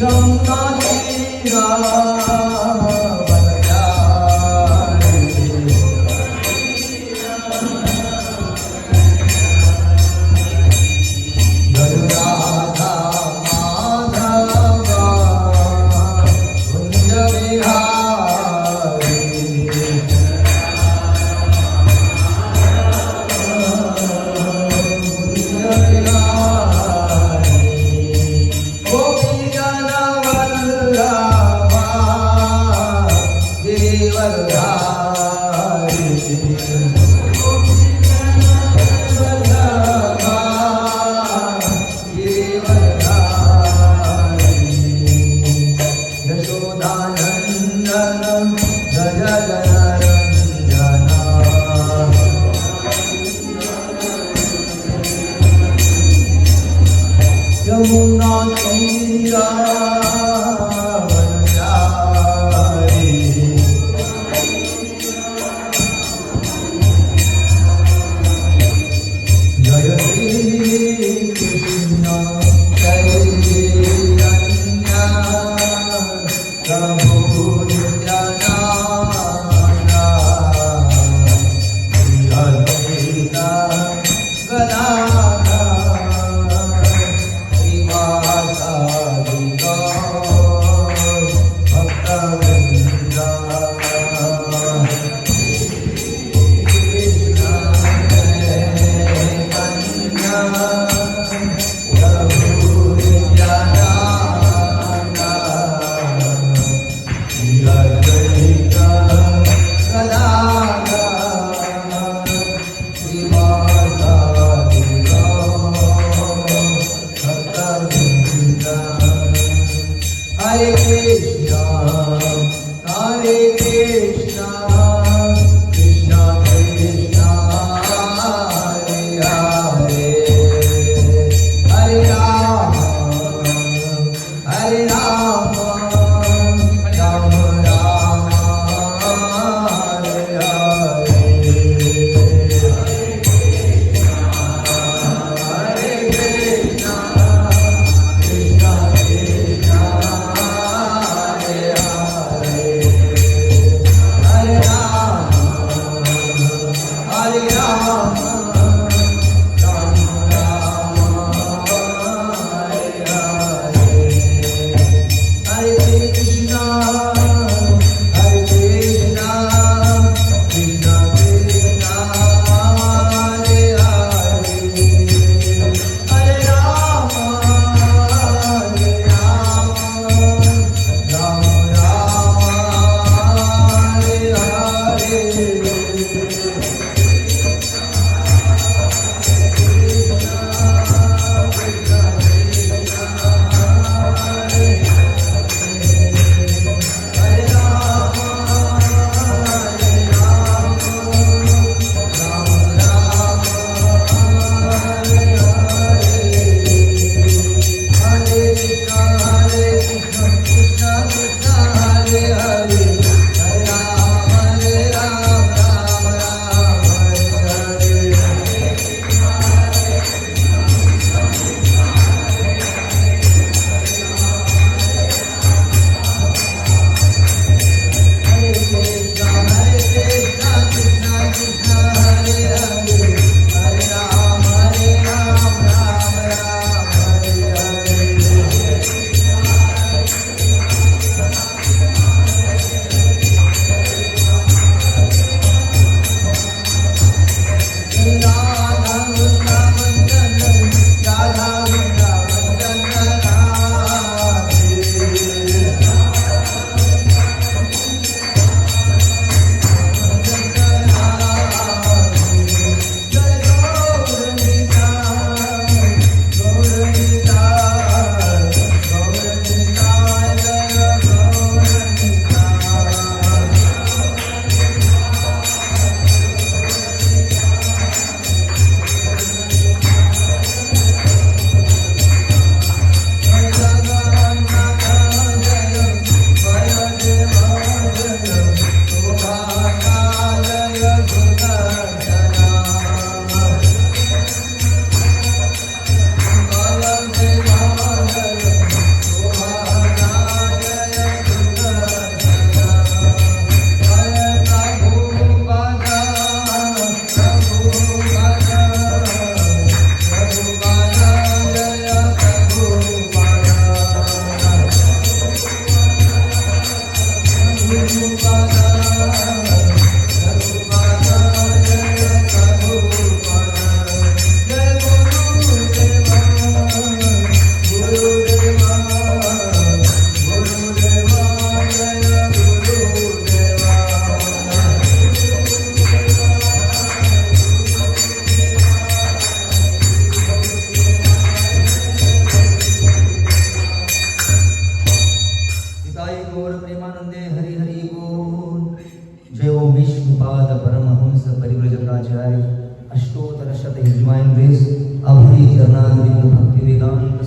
यमुना तीरा यमुना तीरा वनचारी जय श्री कृष्ण चैतन्य प्रभु Nityanand Shri Advaita Hare Krishna, Hare Krishna, Krishna Krishna, Hare Hare, Hare Rama.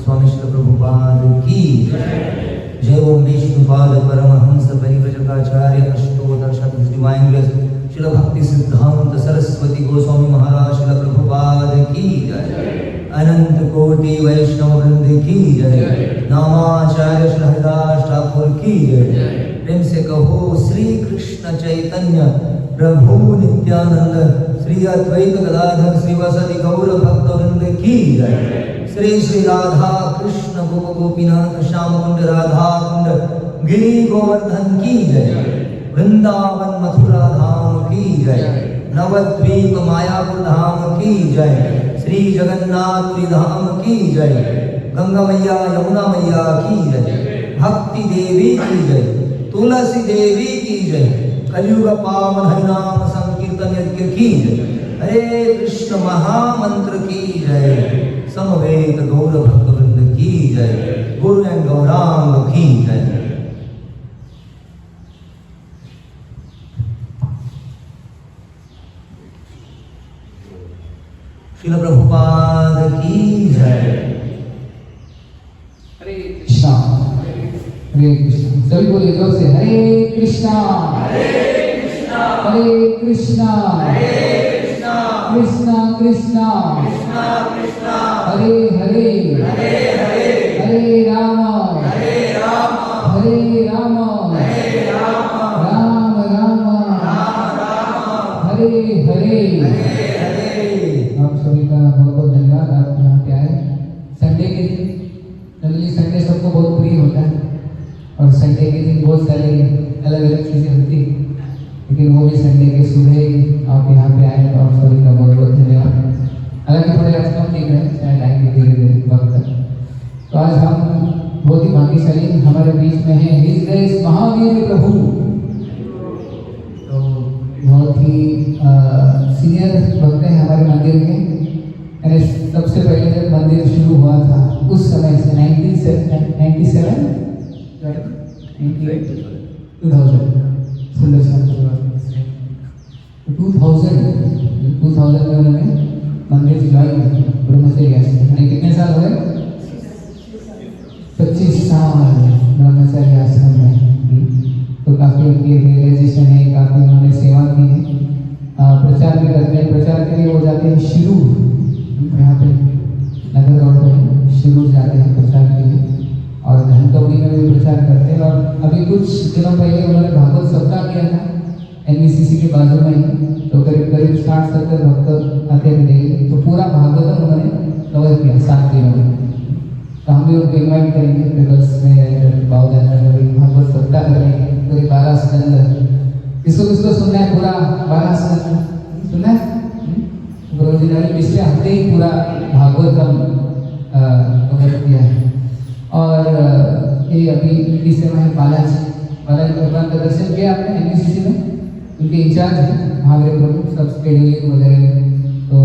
स्वामी श्री प्रभुपाद की जय। ओम विष्णुपाद परमहंस परिव्रजकाचार्य अष्टोत्तर डिवाइन ग्रेस श्रील भक्ति सिद्धांत सरस्वती गोस्वामी महाराज श्रील प्रभुपाद की जय। अनंत कोटि वैष्णव वृंद की जय। नामाचार्य श्री हरिदास ठाकुर की जय। प्रेम से कहो श्री कृष्ण चैतन्य प्रभु नित्यानंद श्री अद्वैत गदाधर श्रीवासदि गौर भक्त वृंद की जय। श्री श्री राधा कृष्ण गोप गोपीनाथ श्याम कुंड राधा कुंड गिरी गोवर्धन की जय। वृंदावन मथुरा धाम की जय। नवद्वीप मायापुर धाम की जय। श्री जगन्नाथपुरी धाम की जय। गंगा मैया यमुना मैया की जय। भक्ति देवी की जय। तुलसी देवी की जय। कलयुग पावन हरिनाम संकीर्तन यज्ञ की जय। हरे कृष्ण महामंत्र की जय। समवेत गौर भक्त वृंद की जय। गुरु एंड गौरांग की जय। श्रील प्रभुपाद की जय। हरे कृष्णा हरे कृष्णा। सभी बोलिए जोर से हरे कृष्णा हरे कृष्णा हरे कृष्णा कृष्णा कृष्णा कृष्णा हरे हरे हरे राम राम राम हरे हरे। आप सभी का बहुत बहुत धन्यवाद। आप यहाँ पे आए संडे के दिन। जनरली संडे सबको बहुत प्रिय होता है और संडे के दिन बहुत सारी अलग अलग चीज़ें होती हैं, लेकिन वो भी संडे के सुबह आप यहाँ पे आए तो आप सभी का बहुत बहुत धन्यवाद। हालांकि थोड़े आज कम दिख रहे हैं, शायद आएंगे धीरे धीरे वक्त तक। तो आज हम बहुत ही भाग्यशाली हमारे बीच में है हिज ग्रेस महावीर प्रभु। तो बहुत ही सीनियर भक्त हैं हमारे मंदिर के। मैंने सबसे पहले जब मंदिर शुरू हुआ था उस समय से 1997 सुंदर सा 2000 में उन्होंने मंदिर ज्वाइन ब्रह्मचर्य आश्रम। कितने साल हुए? 25 साल ब्रह्मचर्य आश्रम में। तो काफ़ी उनकी रियलाइजेशन है, काफ़ी उन्होंने सेवा की है। प्रचार भी करते हैं। प्रचार के लिए वो जाते हैं शिरूर, यहाँ पे नगर रोड पे शिरूर जाते हैं प्रचार के लिए, और धनकौड़ी में भी प्रचार करते हैं। और अभी कुछ दिनों पहले उन्होंने भागवत सप्ताह किया था NVCC के बाजू में ही। तो करीब 60-70 भक्त आते थे डेली। तो पूरा भागवतम उन्होंने कवर किया 7 दिनों में। तो हम भी उनको इन्वाइट करेंगे बिकॉज में बाउदान में अभी भागवत सप्ताह करेंगे पूरे 12 स्कंद। किसको सुनना है पूरा 12 स्कंद सुनना है? गुरु जी ने पिछले हफ्ते ही पूरा भागवतम कवर किया है। और ये अभी इनकी सेवा है बालाजी भगवान का दर्शन किया आपने NVCC में। उनके इंचार्ज हैं महावीर प्रभु, सब स्केड्यूलिंग वगैरह। तो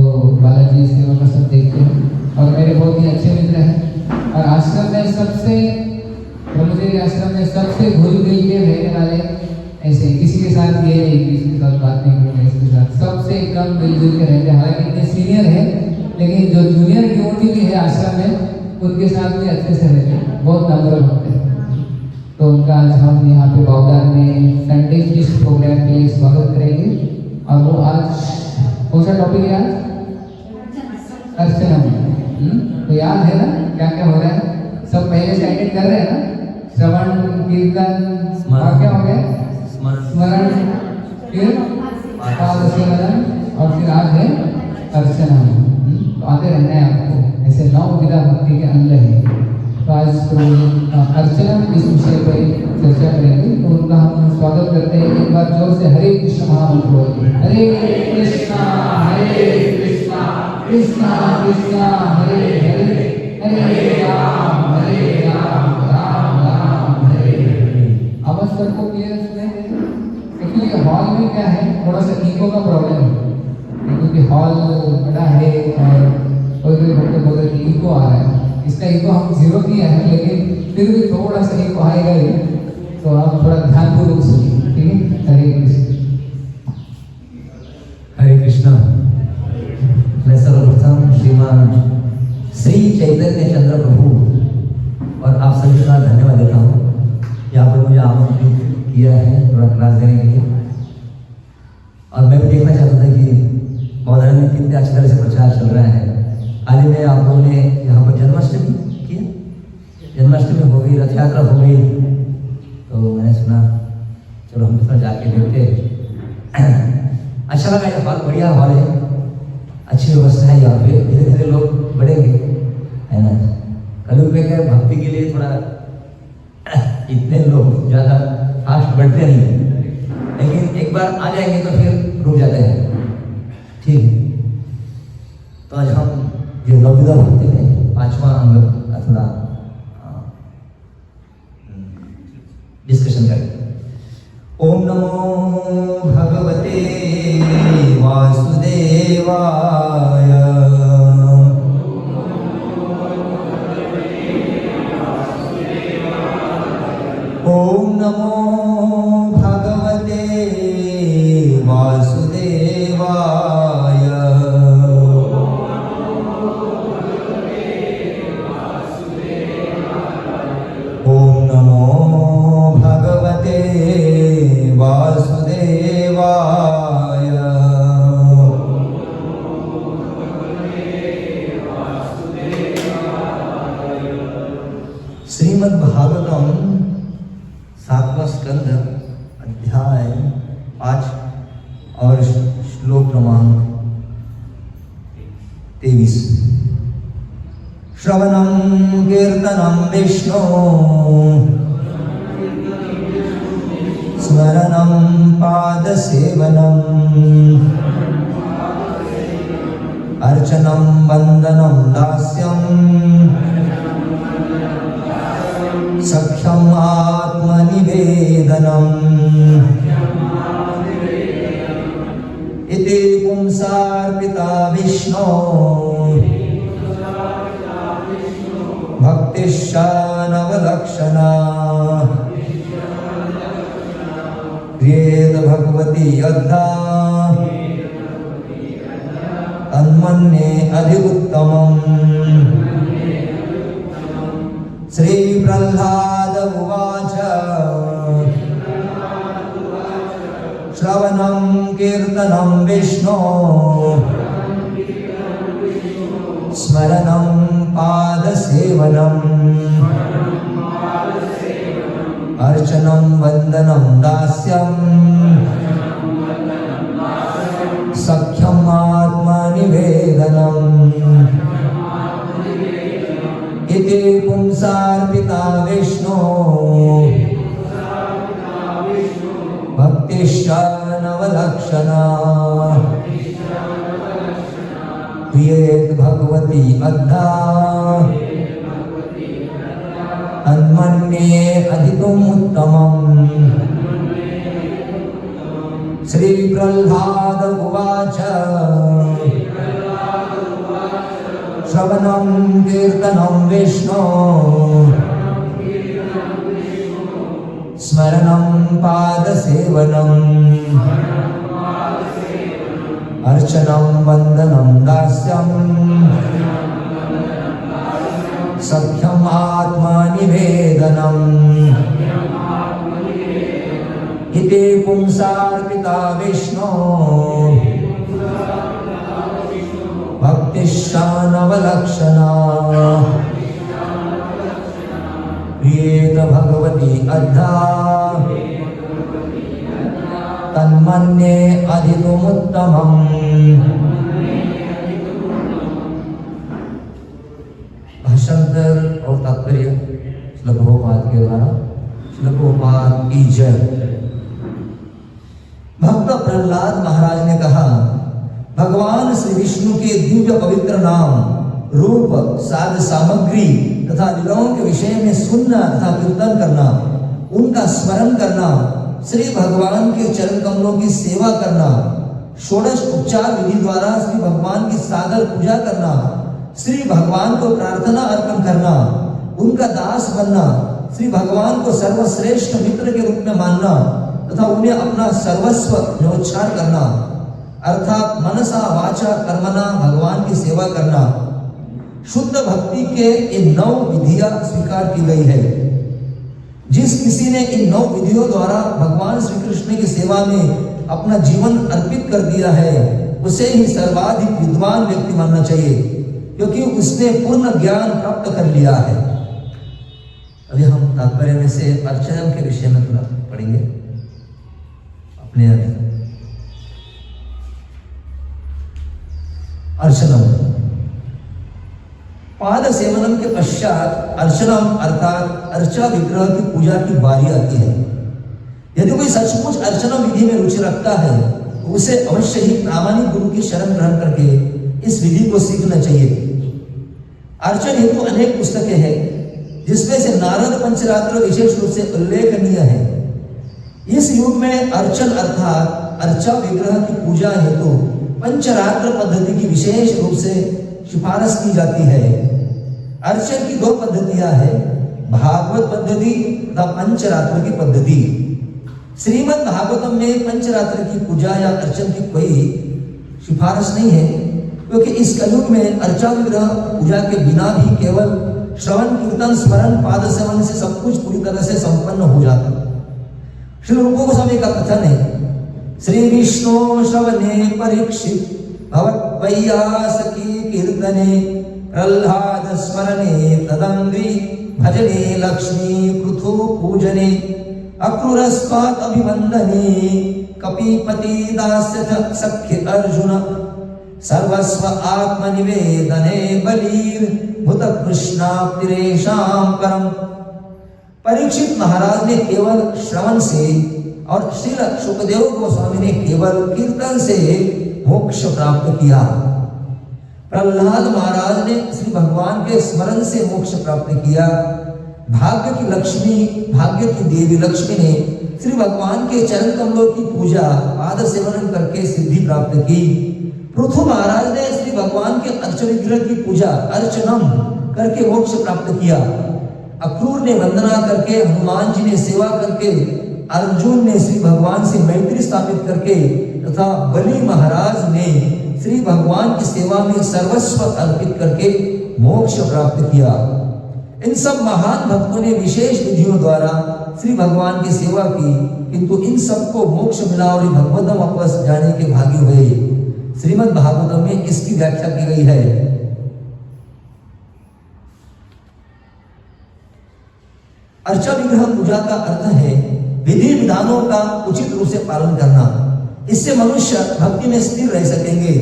बालाजी सेवा का सब देखते हैं और मेरे बहुत ही अच्छे मित्र हैं। और आश्रम में सबसे ब्रह्मचर्य आश्रम में सबसे घुल मिल के रहने वाले ऐसे किसी के साथ ये नहीं, किसी के साथ बात नहीं करेंगे, इसके साथ सबसे कम मिलजुल के रहते हैं। हालांकि इतने सीनियर है लेकिन जो जूनियर डिवोटी भी है आश्रम में उनके साथ भी अच्छे से रहते हैं, बहुत नम्र होते हैं। तो उनका आज हम यहाँ पे बाउदान में संडे फीस्ट प्रोग्राम के लिए स्वागत करेंगे। और वो आज कौन सा टॉपिक है? आज अर्चना। तो याद है ना क्या क्या हो रहा है? सब पहले से अटेंड कर रहे हैं ना? श्रवण कीर्तन और क्या हो गया? स्मरण, फिर पादसेवन और फिर आज है अर्चना। तो आते रहना है आपको। ऐसे 9 विधा भक्ति के अंग है। तो आज तो अर्चना इस विषय पर चर्चा करेंगे। तो उनका हम स्वागत करते हैं। एक बार जोर से हरे कृष्ण महामंत्र बोलिए। हरे कृष्णा कृष्णा कृष्णा हरे हरे हरे राम राम राम हरे हरे। आवाज सबको क्लियर सुनाई दे? एक्चुअली हॉल में क्या है, थोड़ा सा इको का प्रॉब्लम है क्योंकि हॉल बड़ा है और कोई भक्त बोल रहे कि इको आ रहा है। इसका इको हम 0 किया है लेकिन फिर भी थोड़ा सा इको आएगा ही। तो आप थोड़ा ध्यानपूर्वक सुनिए, ठीक है? हरे कृष्ण। हरे कृष्णा। मैं सर्वप्रथम श्रीमान श्री चैतन्य चंद्र प्रभु किया है थोड़ा क्लास देने के लिए। और मैं भी देखना चाहता था कि महोदय में कितने अच्छी तरह से प्रचार चल रहा है। हाल ही में आप लोगों ने यहाँ पर जन्माष्टमी किया, जन्माष्टमी हो गई, रथ यात्रा हो गई, तो मैंने सुना चलो हम थोड़ा जाके देखते। अच्छा लगा, ये हॉल बढ़िया हॉल है, अच्छी व्यवस्था है यहाँ पे। धीरे धीरे लोग बढ़ेंगे, है ना। कलयुग में क्या भक्ति के लिए थोड़ा इतने लोग ज़्यादा फास्ट बढ़ते नहीं, लेकिन एक बार आ जाएंगे तो फिर रुक जाते हैं। ठीक है, तो आज हम जो नवविधा भक्ति में 5वां अंग का थोड़ा डिस्कशन करें। ओम नमो भगवते वासुदेवाय। ओम नमो भगवते वासुदेवाय। ओम नमो भगवते वासुदेवाय। श्रीमद् भागवतम 7वां स्कंद अध्याय 5 और श्लोक क्रमांक 23। श्रवणं कीर्तनं विष्णु स्मरणं पादसेवनम् अर्चनं वन्दनं दास्यम् सख्यम् आत्मनिवेदनम् इति पुंसार्पिता विष्णो भक्तिश्च नवलक्षणा क्रियेत भगवती यद्धा तन्मन्ये अधिउत्तमम्। श्री प्रह्लाद उवाच श्रवणं कीर्तनं विष्णो स्मरणं पादसेवनम् अर्चनं वन्दनं दास्यम् सख्यम् आत्मनिवेदनम् इति पुंसार्पिता विष्णो भक्तिश्च नवलक्षणा क्रियेत भगवती अद्धा तन्मन्ये अधिकमुत्तमम्। श्री प्रह्लाद उवाच श्रवणं कीर्तनं विष्णो स्मरणं पादसेवनम् अर्चनं वन्दनं दास्यम् सख्यम् आत्मनिवेदनम् इति पुंसार्पिता विष्णो भक्तिश्च नवलक्षणा क्रियेत भगवती अद्धा तन्मन्ये अधिकमुत्तमम्। भाषांतर और तात्पर्य श्रील प्रभुपाद के द्वारा। श्रील प्रभुपाद की जय। भक्त प्रहलाद महाराज ने कहा, भगवान श्री विष्णु के दिव्य पवित्र नाम, रूप, साध सामग्री तथा लीलाओं के विषय में सुनना तथा कीर्तन करना, उनका स्मरण करना, श्री भगवान के चरण कमलों की सेवा करना, षोडश उपचार विधि द्वारा श्री भगवान की सादर पूजा करना, श्री भगवान को प्रार्थना अर्पण करना, उनका दास बनना, श्री भगवान को सर्वश्रेष्ठ मित्र के रूप में मानना तथा उन्हें अपना सर्वस्व न्योच्छार करना, अर्थात मनसा वाचा कर्मणा भगवान की सेवा करना। शुद्ध भक्ति के ये 9 विधियां स्वीकार की गई है। जिस किसी ने इन 9 विधियों द्वारा भगवान श्री कृष्ण की सेवा में अपना जीवन अर्पित कर दिया है, उसे ही सर्वाधिक विद्वान व्यक्ति मानना चाहिए, क्योंकि उसने पूर्ण ज्ञान प्राप्त कर लिया है। अभी हम तात्पर्य में से अर्चनम के विषय में थोड़ा पढ़ेंगे अपने अर्चनम। पाद सेवनम के पश्चात अर्चनम अर्थात अर्चा विग्रह की पूजा की बारी आती है। यदि कोई सचमुच अर्चना विधि में रुचि रखता है तो उसे अवश्य ही प्रामाणिक गुरु की शरण ग्रहण करके इस विधि को सीखना चाहिए। अर्चन हेतु अनेक पुस्तकें हैं, जिसमें से नारद पंचरात्र विशेष रूप से उल्लेखनीय है। इस युग में अर्चन अर्थात अर्चा विग्रह की पूजा हेतु पंचरात्र पद्धति की विशेष रूप से सिफारिश की जाती है। अर्चन की 2 पद्धतियां हैं, भागवत पद्धति तथा पंचरात्र की पद्धति। श्रीमद् भागवतम में पंचरात्र की पूजा या अर्चन की कोई सिफारिश नहीं है, क्योंकि इस कलयुग में अर्चा विग्रह पूजा के बिना भी केवल श्रवण कीर्तन स्मरण पाद सेवन से सब कुछ पूरी तरह से संपन्न हो जाता। श्री रूप गोस्वामी का कथन है, श्री विष्णु श्रवणे परीक्षित भवत वैयासकी कीर्तने प्रह्लाद स्मरणे तदंग्री भजने लक्ष्मी पृथु पूजने अक्रूरस्पात अभिवंदने कपिपति दास्य सख्य अर्जुन सर्वस्व आत्मनिवेदने बलीर भूत कृष्णाप्तिरेषां परम। परीक्षित महाराज ने केवल श्रवण से और श्री सुखदेव गोस्वामी ने केवल कीर्तन से मोक्ष प्राप्त किया। प्रहलाद महाराज ने श्री भगवान के स्मरण से मोक्ष प्राप्त किया। भाग्य की लक्ष्मी, भाग्य की देवी लक्ष्मी ने श्री भगवान के चरण कमलों की पूजा पाद सेवन करके सिद्धि प्राप्त की। पृथु महाराज ने श्री भगवान के अर्चन विग्रह की पूजा अर्चनम करके मोक्ष प्राप्त किया। अक्रूर ने वंदना करके, हनुमान जी ने सेवा करके, अर्जुन ने श्री भगवान से मैत्री स्थापित करके तथा बलि महाराज ने श्री भगवान की सेवा में सर्वस्व अर्पित करके मोक्ष प्राप्त किया। इन सब महान भक्तों ने विशेष विधियों द्वारा श्री भगवान की सेवा की, किंतु इन सबको मोक्ष मिला और भगवतम वापस जाने के भागी हुए। श्रीमद् भागवतम में इसकी व्याख्या की गई है। अर्चा विग्रह पूजा का अर्थ है विधि विधानों का उचित रूप से पालन करना। इससे मनुष्य भक्ति में स्थिर रह सकेंगे।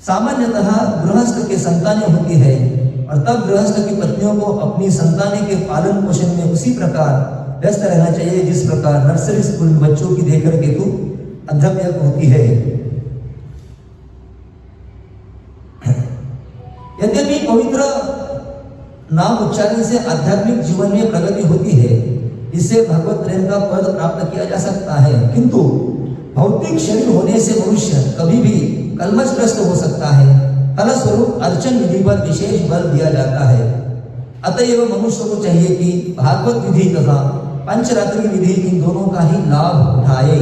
सामान्यतः गृहस्थ के संतानें होती है और तब गृहस्थ की पत्नियों को अपनी संतानें के पालन पोषण में उसी प्रकार व्यस्त रहना चाहिए जिस प्रकार नर्सरी स्कूल में बच्चों की देखरेख हेतु अध्यापक होती है। यद्यपि पवित्र नाम उच्चारण से आध्यात्मिक जीवन में प्रगति होती है, इससे भगवत प्रेम का पद प्राप्त किया जा सकता है, किंतु भौतिक शरीर होने से मनुष्य कभी भी कलमशग्रस्त हो सकता है। फलस्वरूप अर्चन विधि पर विशेष बल दिया जाता है। अतएव मनुष्य को चाहिए कि भागवत विधि तथा पंचरात्रि विधि इन दोनों का ही लाभ उठाए।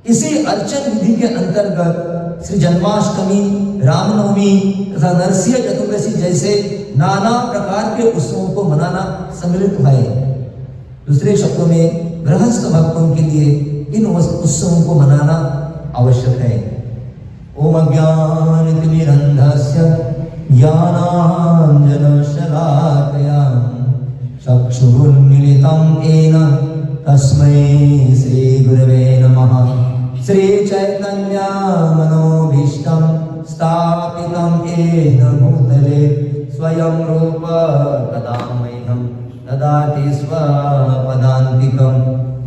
इसी अर्चन विधि के अंतर्गत श्री जन्माष्टमी, रामनवमी तथा नरसिंह चतुर्दशी जैसे नाना प्रकार के उत्सवों को मनाना सम्मिलित है। दूसरे शब्दों में गृहस्थ भक्तों के लिए इन उत्सवों को मनाना आवश्यक है। ओम अज्ञानतिमिरन्धस्य ज्ञानाञ्जनशलाकया चक्षुरुन्मीलितं येन तस्मै श्रीगुरवे नमः। श्रीचैतन्यमनोभीष्टं स्थापितं येन भूतले स्वयं रूप कदा मह्यं ददाति स्वपदान्तिकं।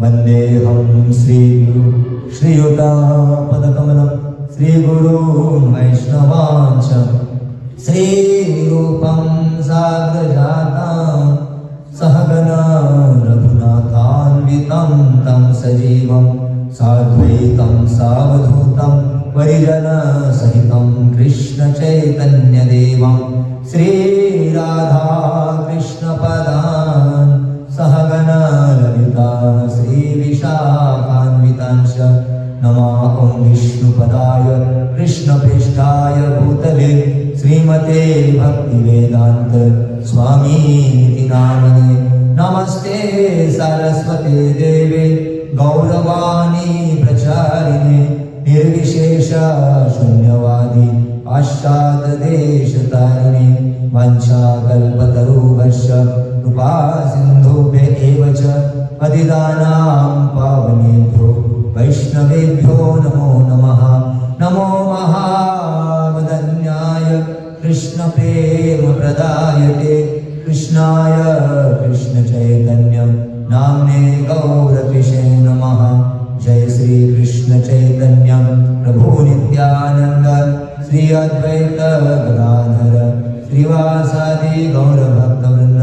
वन्देऽहं श्रीगुरु श्रीयुतापदकमलं श्रीगुरून् वैष्णवांश्च श्रीरूपं साग्रजातं सहगना रघुनाथान्वितं तं सजीवं साद्वैतं सावधूतं परिजनसहितं कृष्णचैतन्यदेवं श्रीराधा कृष्णपदान् सहगना ललिता श्रीविशाखान्वितांश्च नमामि विष्णुपदाय कृष्णप्रेष्ठाय भूतले श्रीमते भक्तिवेदान्त वेदांत स्वामी इति नामने। नमस्ते सरस्वती देवे गौरवाणी प्रचारिणे निर्विशेष शून्यवादी पाश्चात्य देश तारिणे। वंशाकल्पतरुभ्यश्च कृपा सिन्धुभ्य एव च पतितानां पावनेभ्यो वैष्णवेभ्यो नमो नमः। नमो महावदन्याय कृष्णप्रेम प्रदायते कृष्णाय कृष्ण चैतन्य नाम्ने गौरकृष्णे नमः। जय श्री कृष्ण चैतन्य प्रभु नित्यानंद श्री अद्वैत गदाधर श्रीवासादि गौर भक्तवृंद।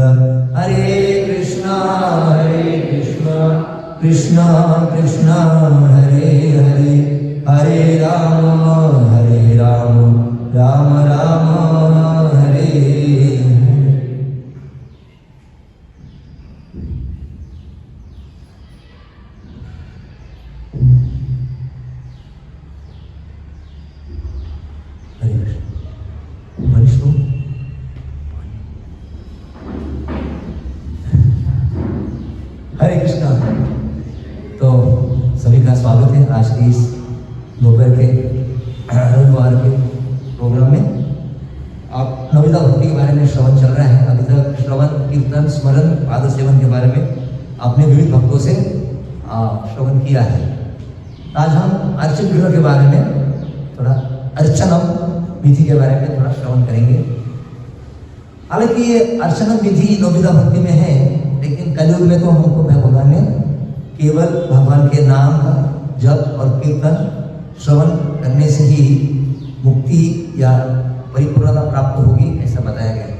हरे कृष्णा कृष्णा कृष्णा हरे हरे, हरे राम राम राम हरे हरे। हरे कृष्णा। तो सभी का स्वागत है आज के इस दोपहर के रविवार के प्रोग्राम में। आप नवविधा भक्ति के बारे में श्रवण चल रहा है। अभी तक श्रवण कीर्तन स्मरण पाद सेवन के बारे में आपने विविध भक्तों से श्रवण किया है। आज हम अर्चन गृह के बारे में थोड़ा अर्चनम विधि के बारे में थोड़ा श्रवण करेंगे। हालांकि ये अर्चनम विधि नवविधा भक्ति में है, लेकिन कलयुग में तो हमको भगवान ने केवल भगवान के नाम का जप और कीर्तन श्रवण करने से ही मुक्ति या परिपूर्णता प्राप्त होगी, ऐसा बताया गया है।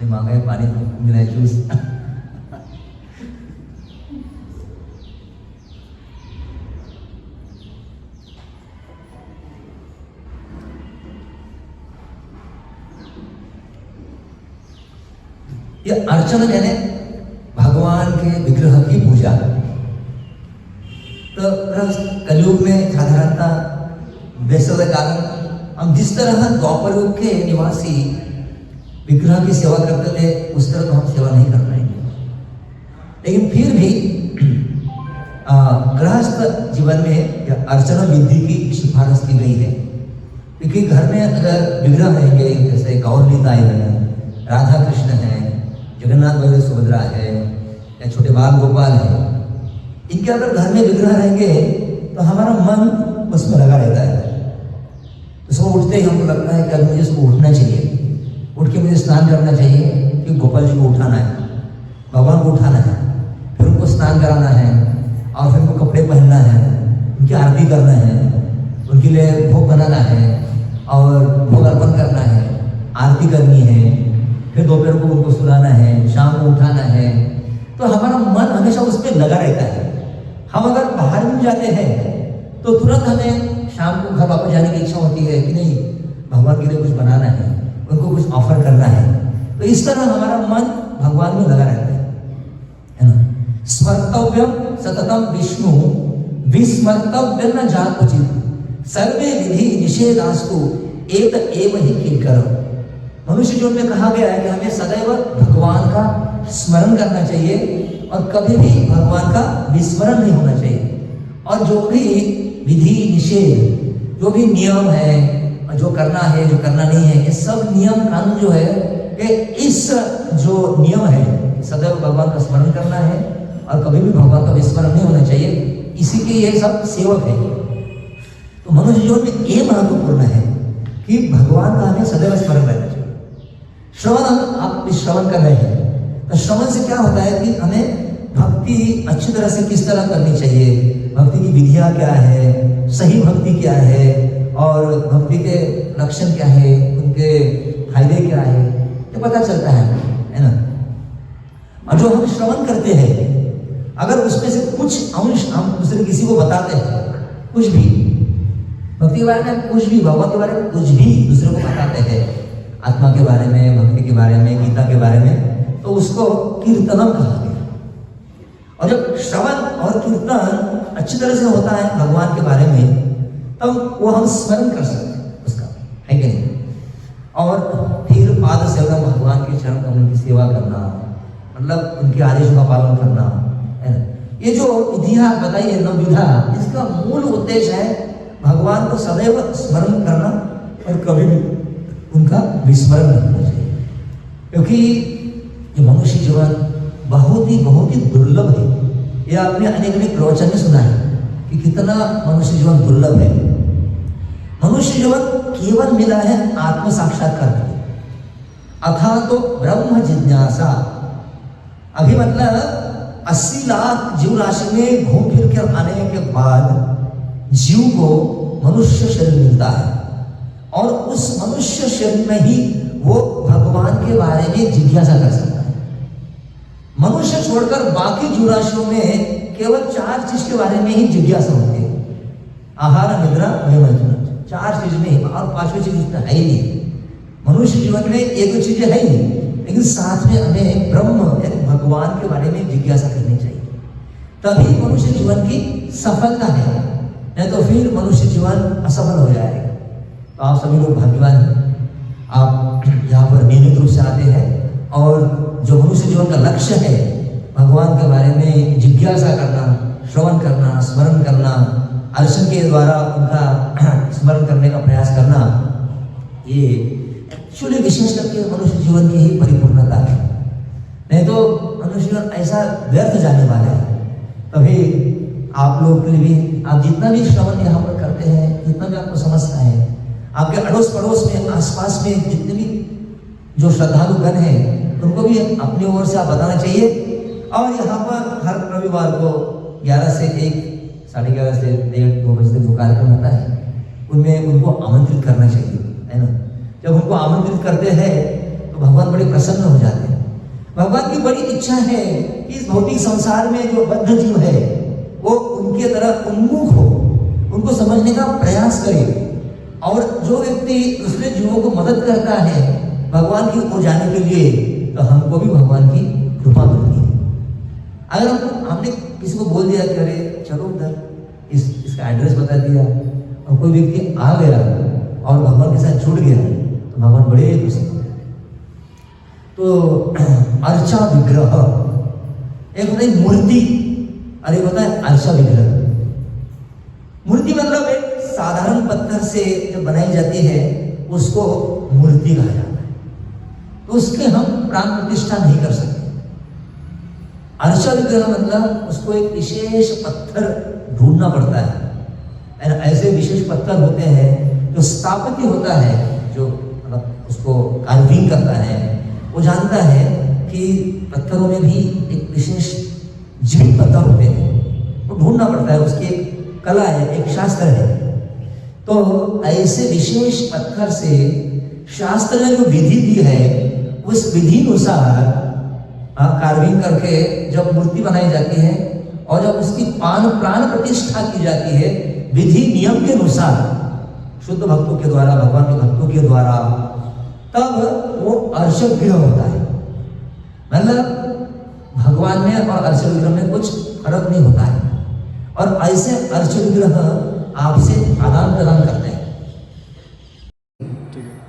मांगा है पानी मिला है जूस। यह अर्चन यानी भगवान के विग्रह की पूजा। तो कलयुग में साधारणतः वैष्णव कारण हम जिस तरह द्वापर युग के निवासी विग्रह की सेवा करते थे उस तरह तो हम सेवा नहीं कर पाएंगे। लेकिन फिर भी गृहस्थ जीवन में अर्चना विधि की सिफारिश की गई है, क्योंकि घर में अगर विग्रह रहेंगे जैसे गौर निताई है, राधा कृष्ण है, जगन्नाथ बलदेव सुभद्रा है या छोटे बाल गोपाल है, इनके अगर घर में विग्रह रहेंगे तो हमारा मन उसमें लगा रहता है। तो सुबह उठते ही हमको लगता है कि अब मुझे सुबह उठना चाहिए, उठ के मुझे स्नान करना चाहिए कि गोपाल जी को उठाना है, भगवान को उठाना है, फिर उनको स्नान कराना है और फिर उनको कपड़े पहनना है, उनकी आरती करना है, उनके लिए भोग बनाना है और भोग अर्पण करना है, आरती करनी है, फिर दोपहर को उनको सुलाना है, शाम को उठाना है। तो हमारा मन हमेशा उस पर लगा रहता है। हम अगर बाहर भी जाते हैं तो तुरंत हमें शाम को घर वापस जाने की इच्छा होती है कि नहीं भगवान के लिए कुछ बनाना है, उनको कुछ ऑफर करना है। तो इस तरह हमारा मन भगवान में लगा रहता है ना। स्मर्तव्यम सततम विष्णु विस्मर्तव्य न जातुचित सर्वे विधि निषेधास्तु एत एव हि किंकरम। मनुष्य जीवन में कहा गया है कि हमें सदैव भगवान का स्मरण करना चाहिए और कभी भी भगवान का विस्मरण नहीं होना चाहिए। और जो भी विधि निषेध, जो भी नियम है, जो करना है जो करना नहीं है, ये सब नियम कानून जो है कि इस जो नियम है सदैव भगवान का स्मरण करना है और कभी भी भगवान का विस्मरण नहीं होना चाहिए, इसी के ये सब सेवक है। तो मनुष्य जीवन में ये महत्वपूर्ण है कि भगवान का हमें सदैव स्मरण करना चाहिए। श्रवण आप श्रवण कर रहे हैं तो श्रवण से क्या होता है कि हमें भक्ति अच्छी तरह से किस तरह करनी चाहिए, भक्ति की विधियां क्या है, सही भक्ति क्या है और भक्ति के लक्षण क्या है, उनके फायदे क्या है, ये पता चलता है ना। और जो हम श्रवण करते हैं अगर उसमें से कुछ अंश हम दूसरे किसी को बताते हैं, कुछ भी भक्ति के बारे में, कुछ भी भगवान के बारे में कुछ भी दूसरे को बताते हैं, आत्मा के बारे में, भक्ति के बारे में, गीता के बारे में, तो उसको कीर्तनम कहा गया। और जब श्रवण और कीर्तन अच्छी तरह से होता है भगवान के बारे में तब वो हम स्मरण कर सकते हैं उसका, है कि नहीं। और फिर पाद सेवा, भगवान के चरण कमल की सेवा करना, मतलब उनके आदेशों का पालन करना, है ना। ये जो विधियां बताई है, नवविधा, इसका मूल उद्देश्य है भगवान को सदैव स्मरण करना और कभी भी उनका विस्मरण नहीं होना चाहिए, क्योंकि ये मनुष्य जीवन बहुत ही दुर्लभ है। ये आपने अनेक प्रवचन में सुना है कि कितना मनुष्य जीवन दुर्लभ है। मनुष्य जीवन केवल मिला है आत्म साक्षात्कार के लिए, अथा तो ब्रह्म जिज्ञासा। अभी मतलब 80 लाख जीव राशि में घूम फिर कर आने के बाद जीव को मनुष्य शरीर मिलता है, और उस मनुष्य शरीर में ही वो भगवान के बारे में जिज्ञासा कर सकता है। मनुष्य छोड़कर बाकी जीव राशियों में केवल 4 चीज के बारे में ही जिज्ञासा होती है, आहार, निद्रा, भय, 4 चीज में, और 5वीं चीज इतना है ही नहीं। मनुष्य जीवन में ये 2 चीजें है ही नहीं, लेकिन साथ में हमें ब्रह्म यानी भगवान के बारे में जिज्ञासा करनी चाहिए, तभी मनुष्य जीवन की सफलता है, नहीं तो फिर मनुष्य जीवन असफल हो जाएगा। तो आप सभी लोग भाग्यवान हैं, आप यहाँ पर नियमित रूप से आते हैं, और जो मनुष्य जीवन का लक्ष्य है भगवान के बारे में जिज्ञासा करना, श्रवण करना, स्मरण करना, अर्चन के द्वारा उनका स्मरण करने का प्रयास करना, ये एक्चुअली विशेष करके मनुष्य जीवन की ही परिपूर्णता है। नहीं तो मनुष्य जीवन ऐसा व्यर्थ जाने वाला है। तभी आप लोग के लिए भी, आप जितना भी श्रवण यहाँ पर करते हैं, जितना भी आपको समझता है, आपके अड़ोस पड़ोस में, आसपास में जितने भी जो श्रद्धालु गण हैं, उनको भी अपनी ओर से आप बताना चाहिए। और यहाँ पर हर रविवार को 11 से 1, 11:30 से 1:30-2 बजे तक जो कार्यक्रम होता है, उनमें उनको आमंत्रित करना चाहिए, है ना। जब उनको आमंत्रित करते हैं तो भगवान बड़े प्रसन्न हो जाते हैं। भगवान की बड़ी इच्छा है कि इस भौतिक संसार में जो बद्ध जीव है वो उनके तरफ उन्मुख हो, उनको समझने का प्रयास करे, और जो व्यक्ति दूसरे जीवों को मदद करता है भगवान की ओर जाने के लिए, तो हमको भी भगवान की कृपा मिलती है। अगर हमने किसी को बोल दिया कि अरे चलो उधर, इसका एड्रेस बता दिया, और कोई व्यक्ति आ गया और भगवान के साथ जुड़ गया, तो भगवान बड़े खुश होते हैं। तो अर्चा विग्रह, एक होता है मूर्ति, और एक होता है अर्चा विग्रह। मूर्ति मतलब एक साधारण पत्थर से जब बनाई जाती है उसको मूर्ति कहा जाता है, तो उसके हम प्राण प्रतिष्ठा नहीं कर सकते। अर्चा विग्रह मतलब उसको एक विशेष पत्थर ढूंढना पड़ता है। ऐसे विशेष पत्थर होते हैं जो स्थापत्य होता है, जो मतलब उसको कार्विंग करता है, वो जानता है कि पत्थरों में भी एक विशेष जीवित पत्थर होते हैं, वो ढूंढना पड़ता है, उसकी एक कला है, एक शास्त्र है। तो ऐसे विशेष पत्थर से शास्त्र ने जो विधि दी है, उस विधि अनुसार कार्विंग करके जब मूर्ति बनाई जाती है, और जब उसकी प्राण प्रतिष्ठा की जाती है विधि नियम के अनुसार, शुद्ध भक्तों के द्वारा, भगवान के भक्तों के द्वारा, तब वो अर्च विग्रह होता है। मतलब भगवान में और अर्च विग्रह में कुछ फर्क नहीं होता है, और ऐसे अर्च विग्रह आपसे आदान प्रदान करते हैं।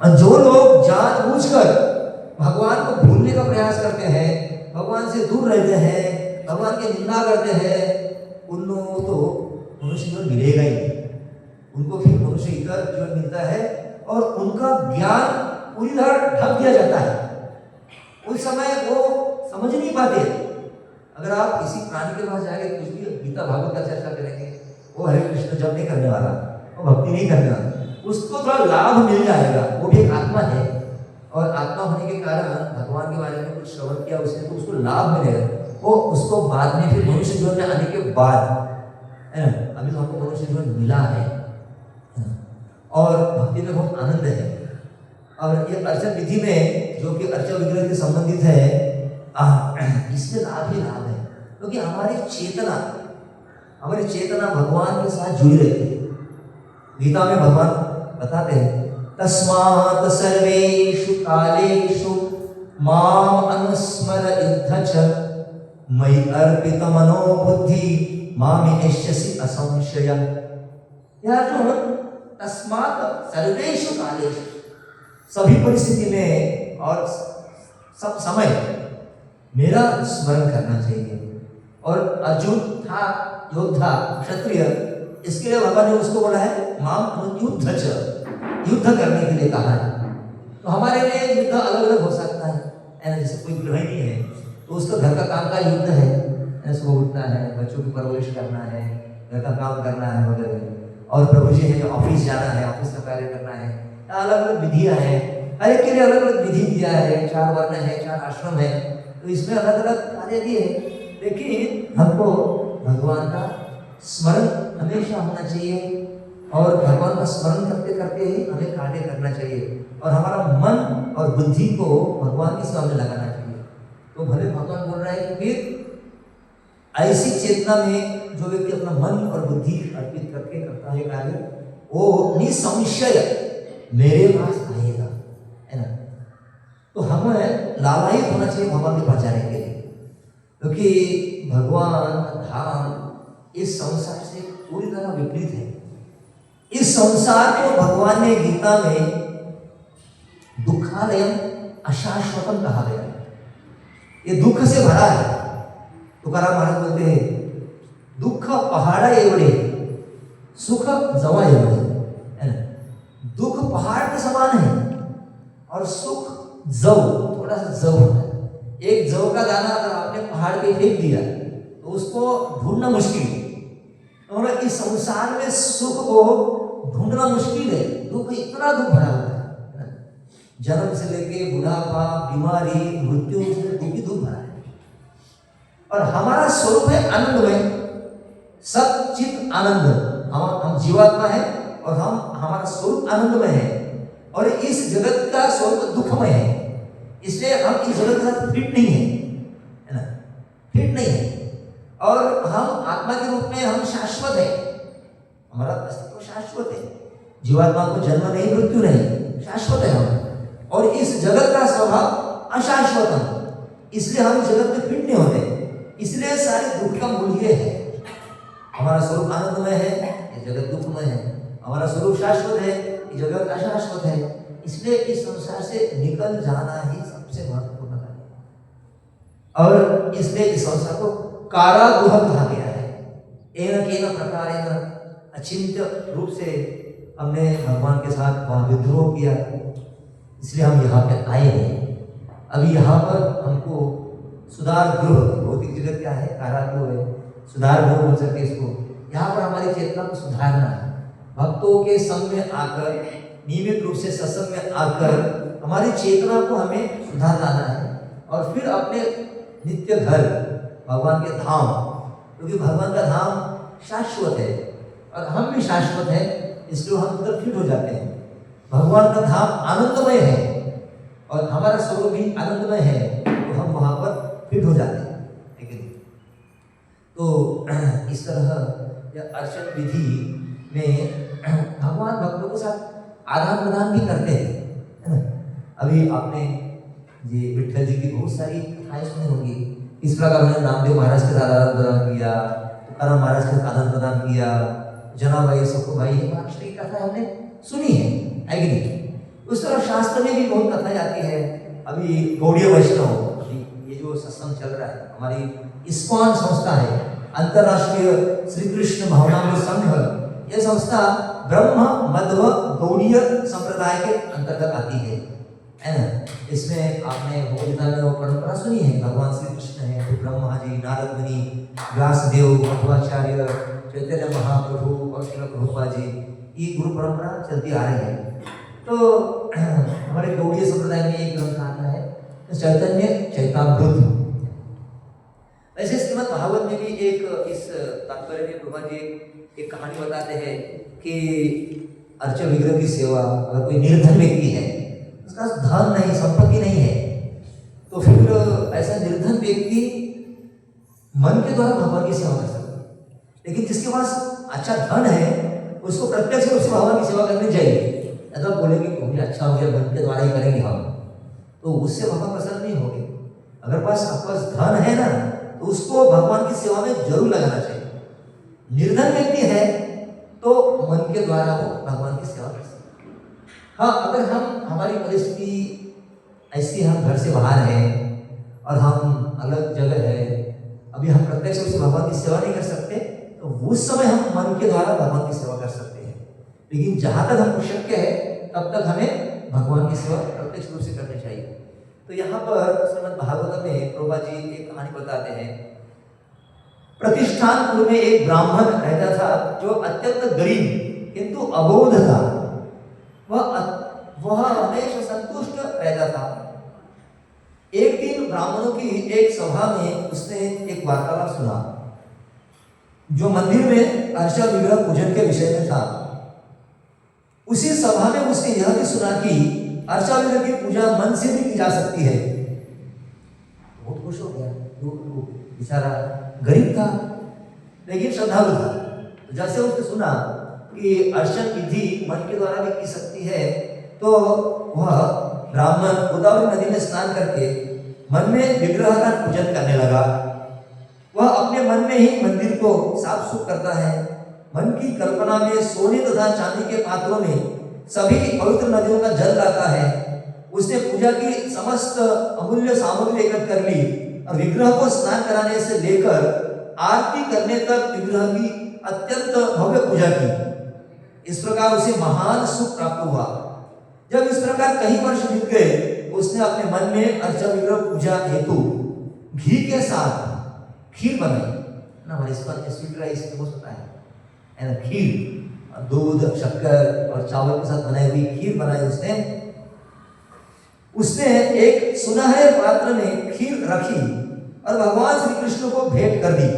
और जो लोग जानबूझकर भगवान को भूलने का प्रयास करते हैं, भगवान से दूर रहते हैं, भगवान की निंदा करते हैं, उन लोगों को तो मनुष्य जीवन मिलेगा ही, उनको फिर मनुष्य इतर जीवन मिलता है, और उनका ज्ञान पूरी तरह ढक दिया जाता है। उस समय वो समझ नहीं पाते। अगर आप किसी प्राणी के पास जाएंगे, कुछ भी गीता भागवत का चर्चा करेंगे, वो हरे कृष्ण जप नहीं करने वाला, वो भक्ति नहीं करने वाला, उसको थोड़ा लाभ मिल जाएगा, वो भी एक आत्मा है, और आत्मा होने के कारण भगवान के बारे में कुछ श्रवण किया उसने, तो उसको लाभ मिलेगा। वो उसको बाद में फिर मनुष्य जीवन में आने के बाद, है ना, अभी तो हमको मनुष्य जीवन मिला है, और भक्ति में बहुत आनंद है। और ये अर्चन विधि में जो कि अर्चा विग्रह से संबंधित है, इसमें लाभ ही लाभ है, क्योंकि हमारी चेतना भगवान के साथ जुड़ी रहती है। गीता में भगवान बताते हैं, तस्मात् सर्वेषु कालेषु माम अनुस्मर युद्धच मयि अर्पित मनोबुद्धि मामेष्यसि असंशय। या अर्जुन तस्मात् सर्वेषु कालेषु, सभी परिस्थिति में और सब समय मेरा स्मरण करना चाहिए। और अर्जुन था योद्धा क्षत्रिय, इसके लिए भगवान ने उसको बोला है माम अनुयुद्ध च, युद्ध करने के लिए कहा है। तो हमारे लिए युद्ध अलग अलग हो सकता है। जैसे कोई गृहिणी है तो उसका घर का काम का युद्ध है, सुबह उठना है, बच्चों की परवरिश करना है, घर का काम करना है वगैरह। और प्रभु जी है, ऑफिस जाना है, ऑफिस का कार्य करना है, अलग अलग विधियां हैं, हर एक के लिए अलग अलग विधि दिया है, 4 वर्ण है, 4 आश्रम है, तो इसमें अलग अलग कार्य दिए हैं। लेकिन हमको भगवान का स्मरण हमेशा होना चाहिए और भगवान का स्मरण करते करते ही हमें कार्य करना चाहिए और हमारा मन और बुद्धि को भगवान के सामने लगाना चाहिए। तो भले भगवान बोल रहा है कि फिर ऐसी चेतना में जो व्यक्ति अपना मन और बुद्धि अर्पित करके करता है कार्य, वो निसंशय मेरे पास आएगा, है ना। तो हमें लाभायित होना चाहिए भगवान के पास जाने के लिए, क्योंकि भगवान का धाम इस संसार से पूरी तरह विपरीत है। इस संसार को भगवान ने गीता में दुखालयम अशाश्वतम कहा गया है, ये दुख से भरा है। तुकाराम महाराज बोलते हैं दुख पहाड़ा एवढे सुख जवा एवढे, है ना। दुख पहाड़ के समान है और सुख जव, थोड़ा सा जव होता है। एक जव का दाना अगर आपने पहाड़ पे फेंक दिया तो उसको ढूंढना मुश्किल है। और इस संसार में सुख को ढूंढना मुश्किल है, दुख इतना दुख भरा हुआ है, जन्म से लेके बुढ़ापा, बीमारी, मृत्यु, दुख ही दुख भरा है। और हमारा स्वरूप है आनंदमय, सच्चित आनंद। हम जीवात्मा है और हमारा स्वरूप आनंदमय है और इस जगत का स्वरूप दुखमय है, इसलिए हम इस जगत के साथ फिट नहीं है ना, फिट नहीं है। और हम आत्मा के रूप में हम शाश्वत है, हमारा अस्तित्व शाश्वत है। जीवात्मा को जन्म नहीं, मृत्यु नहीं, शाश्वत है हम। और इस जगत का स्वभाव अशाश्वत है, इसलिए हम इस जगत में फिट नहीं होते, इसलिए सारे दुख का मूल ये है। हमारा स्वरूप आनंदमय है, ये जगत दुखमय है। हमारा स्वरूप शाश्वत है, ये जगत अशाश्वत है, इसलिए इस संसार से निकल जाना ही सबसे महत्वपूर्ण है। और इसलिए इस संसार को कारागृह कहा गया है। एन केन प्रकारेण अचिंत्य रूप से हमने भगवान के साथ वहाँ विद्रोह किया, इसलिए हम यहाँ पे आए हैं। अभी यहाँ पर हमको सुधार गृह, भौतिक जगत क्या है, कारागृह है, सुधार गृह बोल सकते इसको। यहाँ पर हमारी चेतना को सुधारना है, भक्तों के संग में आकर, नियमित रूप से सत्संग में आकर हमारी चेतना को हमें सुधार लाना है और फिर अपने नित्य घर भगवान के धाम, क्योंकि भगवान का धाम शाश्वत है और हम भी शाश्वत है, इसलिए हम उधर फिट हो जाते हैं। भगवान का धाम आनंदमय है और हमारा स्वरूप भी आनंदमय है, तो हम वहाँ पर फिट हो जाते हैं, ठीक है। तो इस तरह यह अर्चन विधि में भगवान भक्तों के साथ आदान प्रदान भी करते हैं। अभी आपने ये विठल जी की बहुत सारी कथाएं सुनी होंगी, इस प्रकार उन्होंने नामदेव महाराज के साथ आदान प्रदान किया, तुकाराम महाराज के साथ आदान प्रदान किया, जनाबाई, सखो भाई, महाराष्ट्र की कथा हमने सुनी है कि नहीं। उस तरह शास्त्र में भी बहुत कथाएं आती है। अभी गौड़ीय वैष्णव, ये जो सत्संग चल रहा है, हमारी इस्कॉन संस्था है, अंतरराष्ट्रीय श्री कृष्ण भावनामृत संघ, यह संस्था ब्रह्म मध्व गौड़ीय संप्रदाय के अंतर्गत आती है ना। इसमें आपने भगवद्गीता में वो परंपरा सुनी है, भगवान श्री कृष्ण है, तो ब्रह्मा जी, नारद मुनि, व्यासदेव, मध्वाचार्य, चैतन्य महाप्रभु और श्रील प्रभुपाद जी, ये गुरु परंपरा चलती आ रही है। तो हमारे गौड़ीय संप्रदाय में एक ग्रंथ आता है चैतन्य चैतामृत। ऐसे श्रीमद् भागवत में भी एक इस तात्पर्य में प्रभुपाद जी एक कहानी बताते हैं कि अर्चन विग्रह की सेवा, अगर कोई निर्धन व्यक्ति है, उसका धन नहीं, संपत्ति नहीं है, तो फिर ऐसा निर्धन व्यक्ति मन के द्वारा भगवान की सेवा कर सकता है। लेकिन जिसके पास अच्छा धन है, उसको प्रत्यक्ष रूप से भगवान की सेवा करनी चाहिए। ऐसा बोलेंगे कि अच्छा हो गया, मन के द्वारा ही करेंगे हम, तो उससे भगवान प्रसन्न नहीं होंगे। अगर आपके पास धन है ना, तो उसको भगवान की सेवा में जरूर लगाना चाहिए। निर्धन व्यक्ति है तो मन के द्वारा वो भगवान की सेवा कर सकते हैं। हाँ, अगर हमारी परिस्थिति ऐसी, हम घर से बाहर हैं और हम अलग जगह है, अभी हम प्रत्यक्ष रूप से भगवान की सेवा नहीं कर सकते, तो उस समय हम मन के द्वारा भगवान की सेवा कर सकते हैं। लेकिन जहाँ तक हमको शक्य है तब तक हमें भगवान की सेवा प्रत्यक्ष रूप से करनी चाहिए। तो यहाँ पर श्रीमद् भागवत में प्रभुपाद जी एक कहानी बताते हैं। प्रतिष्ठानपुर में एक ब्राह्मण रहता था जो अत्यंत गरीब किंतु अबोध था। वह हमेशा संतुष्ट रहता था। एक दिन ब्राह्मणों की एक सभा में उसने एक वार्तालाप सुना जो मंदिर में अर्चा विग्रह पूजन के विषय में था। उसी सभा में उसने यह भी सुना कि अर्चा विग्रह की पूजा मन से भी की जा सकती है। बहुत खुश हो गया। बेचारा गरीब था लेकिन श्रद्धालु था। तो जैसे उसने सुना कि अर्चन विधि मन के द्वारा भी की सकती है, तो वह ब्राह्मण गोदावरी नदी में स्नान करके मन में विग्रह का पूजन करने लगा। वह अपने मन में ही मंदिर को साफ सुफ करता है। मन की कल्पना में सोने तथा चांदी के पात्रों में सभी पवित्र नदियों का जल लाता है। उसने पूजा की समस्त अमूल्य सामग्री एकत्र कर ली और विग्रह को स्नान कराने से लेकर आरती करने तक विग्रह की अत्यंत भव्य पूजा की। इस प्रकार उसे महान सुख प्राप्त हुआ। जब इस प्रकार कई वर्ष बीत गए, उसने अपने मन में अर्चा विग्रह पूजा हेतु घी के साथ खीर बनाई ना। हमारे स्वीट राइस फेमस होता है ना, खीर, दूध, शक्कर और चावल के साथ बनाई हुई खीर बनाई उसने एक सुनहरे पात्र में खीर रखी और भगवान श्री कृष्ण को भेंट कर दी।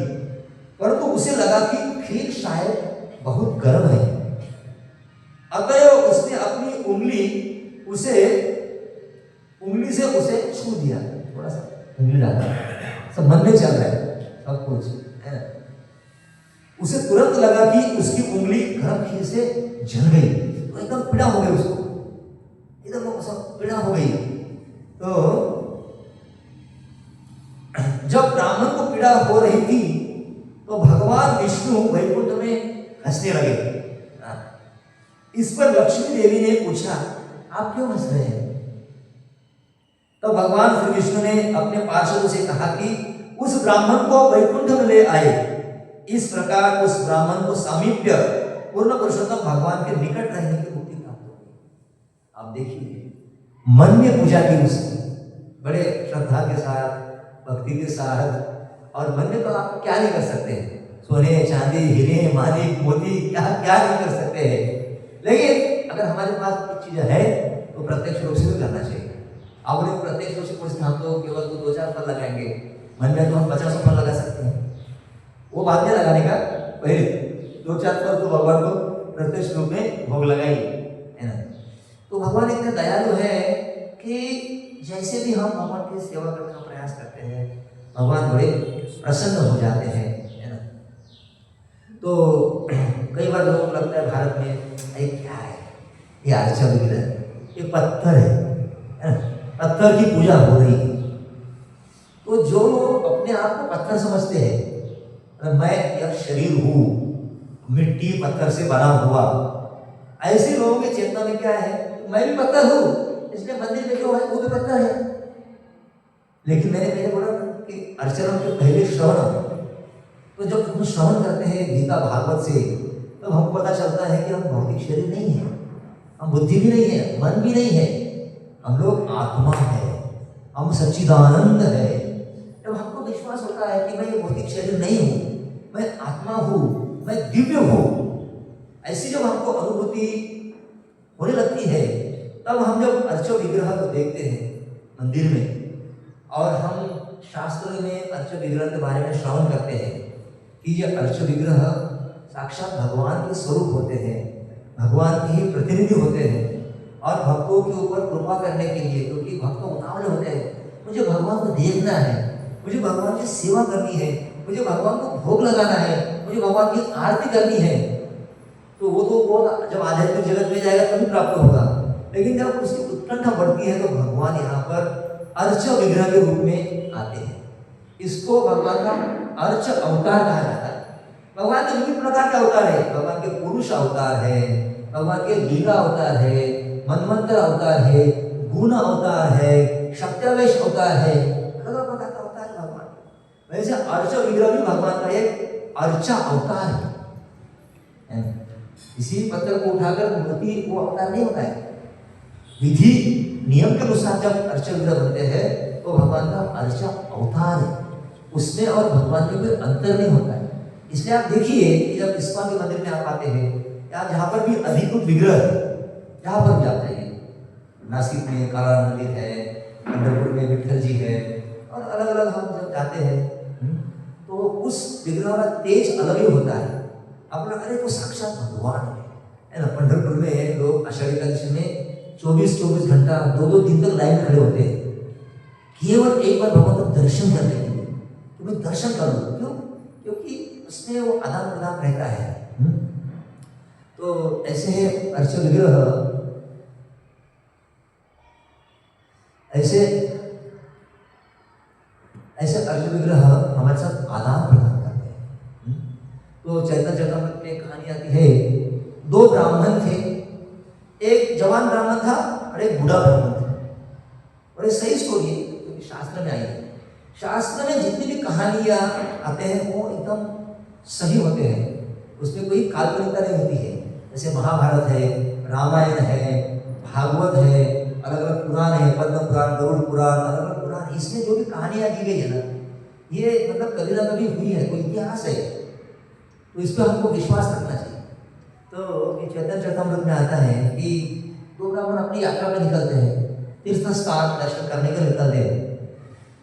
परंतु उसे लगा कि खीर शायद बहुत गर्म है। अतएव उसने अपनी उंगली से उसे छू दिया। थोड़ा सा उंगली डाला, सब मन में चल रहा है सब कुछ है ना। उसे तुरंत लगा कि उसकी उंगली गर्म खीर से जल गई। तो एकदम पीड़ा हो गई, उसको एकदम सब पीड़ा हो गई। तो जब ब्राह्मण को पीड़ा हो रही थी तो भगवान विष्णु वैकुंठ में हंसने लगे। इस पर लक्ष्मी देवी ने पूछा, आप क्यों हंस रहे हैं? तो भगवान श्री विष्णु ने अपने पार्षदों से कहा कि उस ब्राह्मण को वैकुंठ में ले आए। इस प्रकार उस ब्राह्मण को सामीप्य पूर्ण पुरुषोत्तम भगवान के निकट रहने की मुक्ति प्राप्त होगी। आप देखिए, मन में पूजा की उसने बड़े श्रद्धा के साथ, भक्ति के साथ। और मन में तो आप क्या नहीं कर सकते, सोने चांदी हीरे मानिक मोती क्या नहीं कर सकते हैं। लेकिन अगर हमारे पास कुछ चीज़ है तो प्रत्यक्ष रूप से भी करना चाहिए। आप उन्हें प्रत्यक्ष रूप से कुछ हम तो केवल 2-4 फल लगाएंगे, मन में तो हम 50 फल लगा सकते हैं। वो बाद में लगाने का, पहले 2-4 फल तो भगवान को प्रत्यक्ष रूप में भोग लगाई है ना। तो भगवान इतने दयालु है कि जैसे भी हम भगवान की सेवा करने का प्रयास करते हैं, भगवान बड़े प्रसन्न हो जाते हैं है ना। तो कई बार लोगों को लगता है भारत में ये क्या है, ये अर्चा विग्रह, ये पत्थर है ना, पत्थर की पूजा हो रही है। तो जो लोग अपने आप को पत्थर समझते हैं, मैं यह शरीर हूँ, मिट्टी पत्थर से बना हुआ, ऐसे लोगों की चेतना में क्या है, मैं भी पत्थर हूँ, इसलिए मंदिर में जो है वो भी पत्थर है। लेकिन मैंने बोला कि अर्चना के पहले श्रवण, तो जब हम श्रवण करते हैं गीता भागवत से, तब हमको पता चलता है कि हम भौतिक शरीर नहीं है, हम बुद्धि भी नहीं है, मन भी नहीं है, हम लोग आत्मा है, हम सच्चिदानंद है। जब हमको विश्वास होता है कि मैं ये भौतिक शरीर नहीं हूँ, मैं आत्मा हूँ, मैं दिव्य हूँ, ऐसी जब हमको अनुभूति होने लगती है, तब हम जब अर्चा विग्रह को देखते हैं मंदिर में, और हम शास्त्र में अर्चा विग्रह के बारे में श्रवण करते हैं कि ये अर्चा विग्रह साक्षात भगवान के स्वरूप होते हैं, भगवान के ही प्रतिनिधि होते हैं। और भक्तों के ऊपर कृपा करने के लिए, क्योंकि भक्त उतावले होते हैं, मुझे भगवान को देखना है, मुझे भगवान की सेवा करनी है, मुझे भगवान को भोग लगाना है, मुझे भगवान की आरती करनी है। तो वो जब आध्यात्मिक जगत में जाएगा तभी प्राप्त होगा। लेकिन जब उसकी उत्कंठा बढ़ती है तो भगवान यहाँ पर अर्चा विग्रह के रूप में आते हैं। इसको भगवान का अर्च अवतार कहा जाता है। भगवान के विभिन्न प्रकार के अवतार है। भगवान के पुरुष अवतार है, भगवान के लीला अवतार है, मनवंतर अवतार है, गुण अवतार है, शक्तिवेश अवतार है, अलग अलग प्रकार का अवतार है भगवान। वैसे अर्च विग्रह भी भगवान का एक अर्चा अवतार है। इसी पत्थर को उठाकर मूर्ति वो अवतार नहीं होता है। विधि नियम के अनुसार जब अर्च विग्रह बनते हैं तो भगवान का अर्चा अवतार है, उसमें और भगवान में कोई अंतर नहीं होता है। इसलिए आप देखिए कि जब इस्कॉन के मंदिर में आप आते हैं या जहाँ पर भी अधिकृत विग्रह जहाँ पर भी आप जाइए, नासिक में काला मंदिर है, पंढरपुर में विठल जी है, और अलग अलग हम जब जाते हैं तो उस विग्रह का तेज अलग ही होता है। अब लग रहा है वो साक्षात भगवान है ना। पंढरपुर में लोग आषाढ़ी एकादशी में 24 घंटा 2 दिन तक लाइन में खड़े होते हैं केवल एक बार भगवान का दर्शन करने के लिए, कि मैं दर्शन कर लूँ। क्यों? क्योंकि उसमें वो आदान प्रदान रहता है। तो ऐसे है अर्च विग्रह, ऐसे अर्च विग्रह हमारे साथ आदान प्रदान करते हैं। तो चैतन्य चरितामृत में कहानी आती है, 2 ब्राह्मण थे, एक जवान ब्राह्मण था और एक बूढ़ा ब्राह्मण था। और ये सही स्टोरी है क्योंकि शास्त्र में आई है। शास्त्र में जितनी भी कहानियां आते हैं वो एकदम सही होते हैं, उसमें कोई काल्पनिकता नहीं होती है। जैसे महाभारत है, रामायण है, भागवत है, अलग अलग पुराण है, पद्म पुराण, गरुड़ पुराण, अलग अलग पुराण, इसमें जो भी कहानियां दी गई है ना, ये मतलब कभी ना कभी हुई है, कोई इतिहास है, तो इस पर हमको विश्वास रखना चाहिए। तो ये चैतन्य चरितामृत में आता है कि 2 ब्राह्मण अपनी यात्रा में निकलते हैं, तीर्थ स्थान दर्शन करने के निकलते हैं।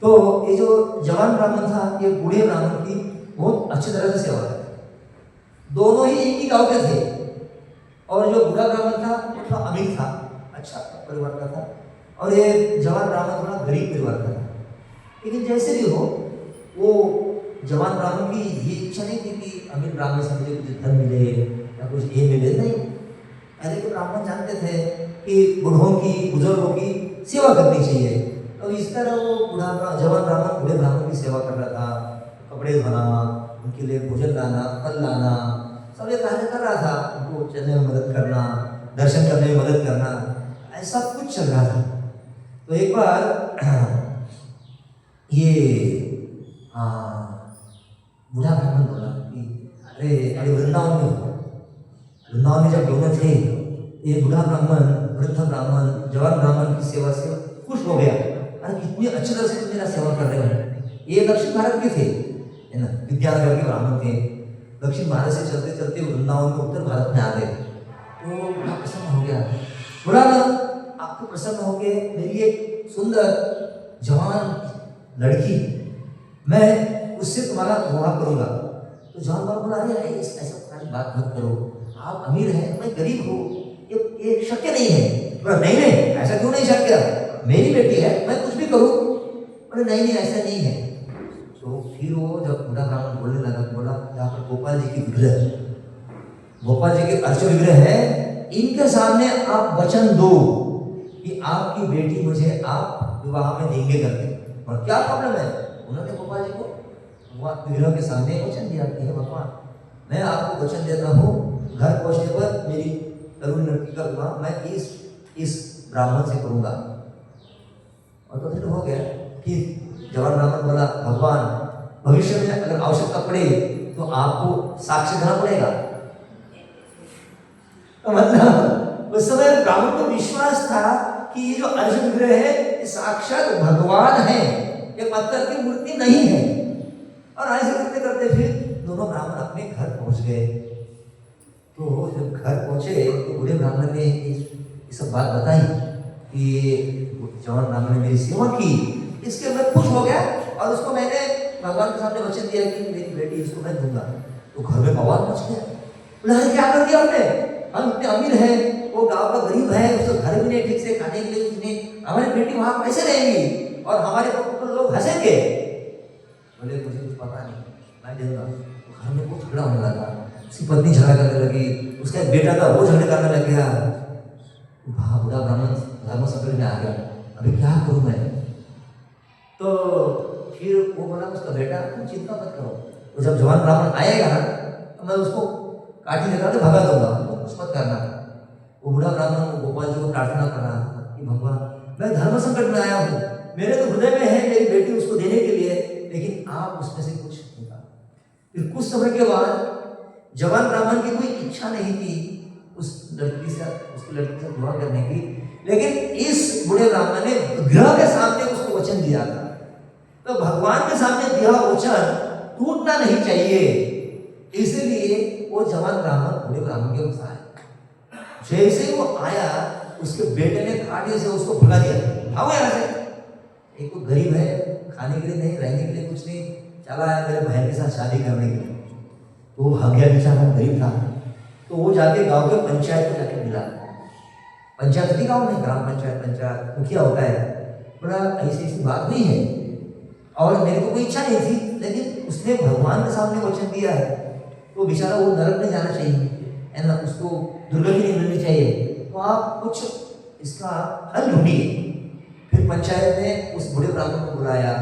तो ये जो जवान ब्राह्मण था ये बूढ़े ब्राह्मण की बहुत अच्छी तरह से सेवा करता। दोनों ही एक ही गांव के थे, और जो बूढ़ा ब्राह्मण था वो थोड़ा अमीर था, अच्छा परिवार का था, और ये जवान ब्राह्मण थोड़ा गरीब परिवार का था। लेकिन जैसे भी हो, वो जवान ब्राह्मण की ये इच्छा नहीं थी कि अमीर ब्राह्मण से मुझे कुछ धन मिले या कुछ ये मिले, नहीं। पहले के ब्राह्मण जानते थे कि बूढ़ों की, बुजुर्गों की सेवा करनी चाहिए। तो इस तरह वो जवान ब्राह्मण बूढ़े ब्राह्मण की सेवा कर रहा था, कपड़े धोना, उनके लिए भोजन लाना, फल लाना, सब ये कार्य कर रहा था। उनको चलने में मदद करना, दर्शन करने में मदद करना, ऐसा कुछ चल रहा था। तो एक बार ये बूढ़ा ब्राह्मण बोला कि अरे वृंदावन में जब दोनों थे, ये बूढ़ा ब्राह्मण, वृद्ध ब्राह्मण, जवान ब्राह्मण की सेवा से खुश हो गया। अरे कितनी अच्छी तरह से तुम मेरा सेवा कर रहे हो। ये दक्षिण भारत के थे, है ना, विद्यानगर के ब्राह्मण थे। दक्षिण भारत से चलते चलते वृंदावन में उत्तर भारत में आ गए। तो बड़ा प्रसन्न हो गया। बोला आपको प्रसन्न हो के मेरी एक सुंदर जवान लड़की, मैं उससे तुम्हारा विवाह करूंगा। तो जवान बाबू बोला अरे ऐसा बात मत करो, आप अमीर हैं, मैं गरीब हूँ, ये शक्य नहीं है। बोला नहीं ऐसा क्यों नहीं शक्य, मेरी बेटी है, मैं कुछ भी करूँ। बोले नहीं ऐसा नहीं है। तो फिर वो जब बूढ़ा ब्राह्मण बोलने लगा, बोला यहाँ पर गोपाल जी की विग्रह, गोपाल जी के अर्च विग्रह है, इनके सामने आप वचन दो कि आपकी बेटी मुझे आप विवाह में देंगे करके। और क्या प्रॉब्लम है? उन्होंने गोपाल जी को विग्रह के सामने वचन दिया कि हे भगवान, मैं आपको वचन देता हूँ, घर पहुँचने पर मेरी तरुण लड़की का विवाह मैं इस ब्राह्मण से करूँगा। और तो फिर हो गया। फिर जवान ब्राह्मण बोला भगवान, भविष्य में अगर आवश्यकता पड़े तो आपको साक्ष्य देना पड़ेगा। तो मतलब उस समय ब्राह्मण को विश्वास था कि ये जो अर्जुन विग्रह है ये साक्षात भगवान है, ये पत्थर की मूर्ति नहीं है। और ऐसे करते करते फिर दोनों ब्राह्मण अपने घर पहुंच गए। तो जब घर पहुंचे तो बूढ़े ब्राह्मण ने ये सब बात बताई कि जवान ब्राह्मण ने मेरी सेवा की, इसके मैं खुश हो गया और उसको मैंने भगवान के सामने वचन दिया कि मेरी बेटी इसको मैं दूंगा। तो घर में बवाल मच गया। बोला क्या कर दिया हमने, हम इतने अमीर हैं, वो गांव का गरीब है, उसको घर भी नहीं ठीक से खाने के लिए कुछ नहीं, हमारी बेटी वहां कैसे रहेंगी और हमारे ऊपर लोग हंसेंगे। बोले मुझे कुछ पता नहीं, मैं दूंगा। तो घर में बहुत झगड़ा होने लगा, उसकी पत्नी झगड़ा करने लगी, उसका एक बेटा था वो झगड़े करने लग गया। बूढ़ा ब्राह्मण धर्म संकट में आ गया, अभी क्या करूं मैं। तो फिर वो बोला उसका बेटा तुम चिंता मत करो, तो जब जवान ब्राह्मण आएगा ना तो मैं उसको काटी लगा के भगा दूंगा, तो कुछ मत करना। वो बूढ़ा ब्राह्मण गोपाल जी को प्रार्थना कर रहा था कि भगवान मैं धर्म संकट में आया हूँ, मेरे तो हृदय में है मेरी बेटी उसको देने के लिए, लेकिन आप उसमें से कुछ नहीं कहा। फिर कुछ समय के बाद जवान ब्राह्मण की कोई इच्छा नहीं थी उस लड़की से, उसकी लड़की से विवाह करने की, लेकिन इस बूढ़े ब्राह्मण ने विग्रह के सामने उसको वचन दिया था। तो भगवान के सामने दिया वचन टूटना नहीं चाहिए, इसलिए वो जवान ब्राह्मण बूढ़े ब्राह्मण के पास आया। जैसे वो आया उसके बेटे ने काटे से उसको भगा दिया, भागो यहाँ से। एक तो गरीब है, खाने के लिए नहीं, रहने के लिए कुछ नहीं, चला आया मेरे बहन के साथ शादी करने के लिए। तो वो भाग गया, बेचारा गरीब था। तो वो जाके गांव के पंचायत को जाके मिला। पंचायत थी गाँव में, ग्राम पंचायत मुखिया होता है, बोला ऐसी ऐसी बात हुई है और मेरे को कोई इच्छा नहीं थी, लेकिन उसने भगवान के सामने वचन दिया है, तो बेचारा वो नरक में जाना चाहिए, है ना, उसको दुर्गति नहीं मिलनी चाहिए, तो आप कुछ इसका हल ढूंढिए। फिर पंचायत ने उस बूढ़े ब्राह्मण को बुलाया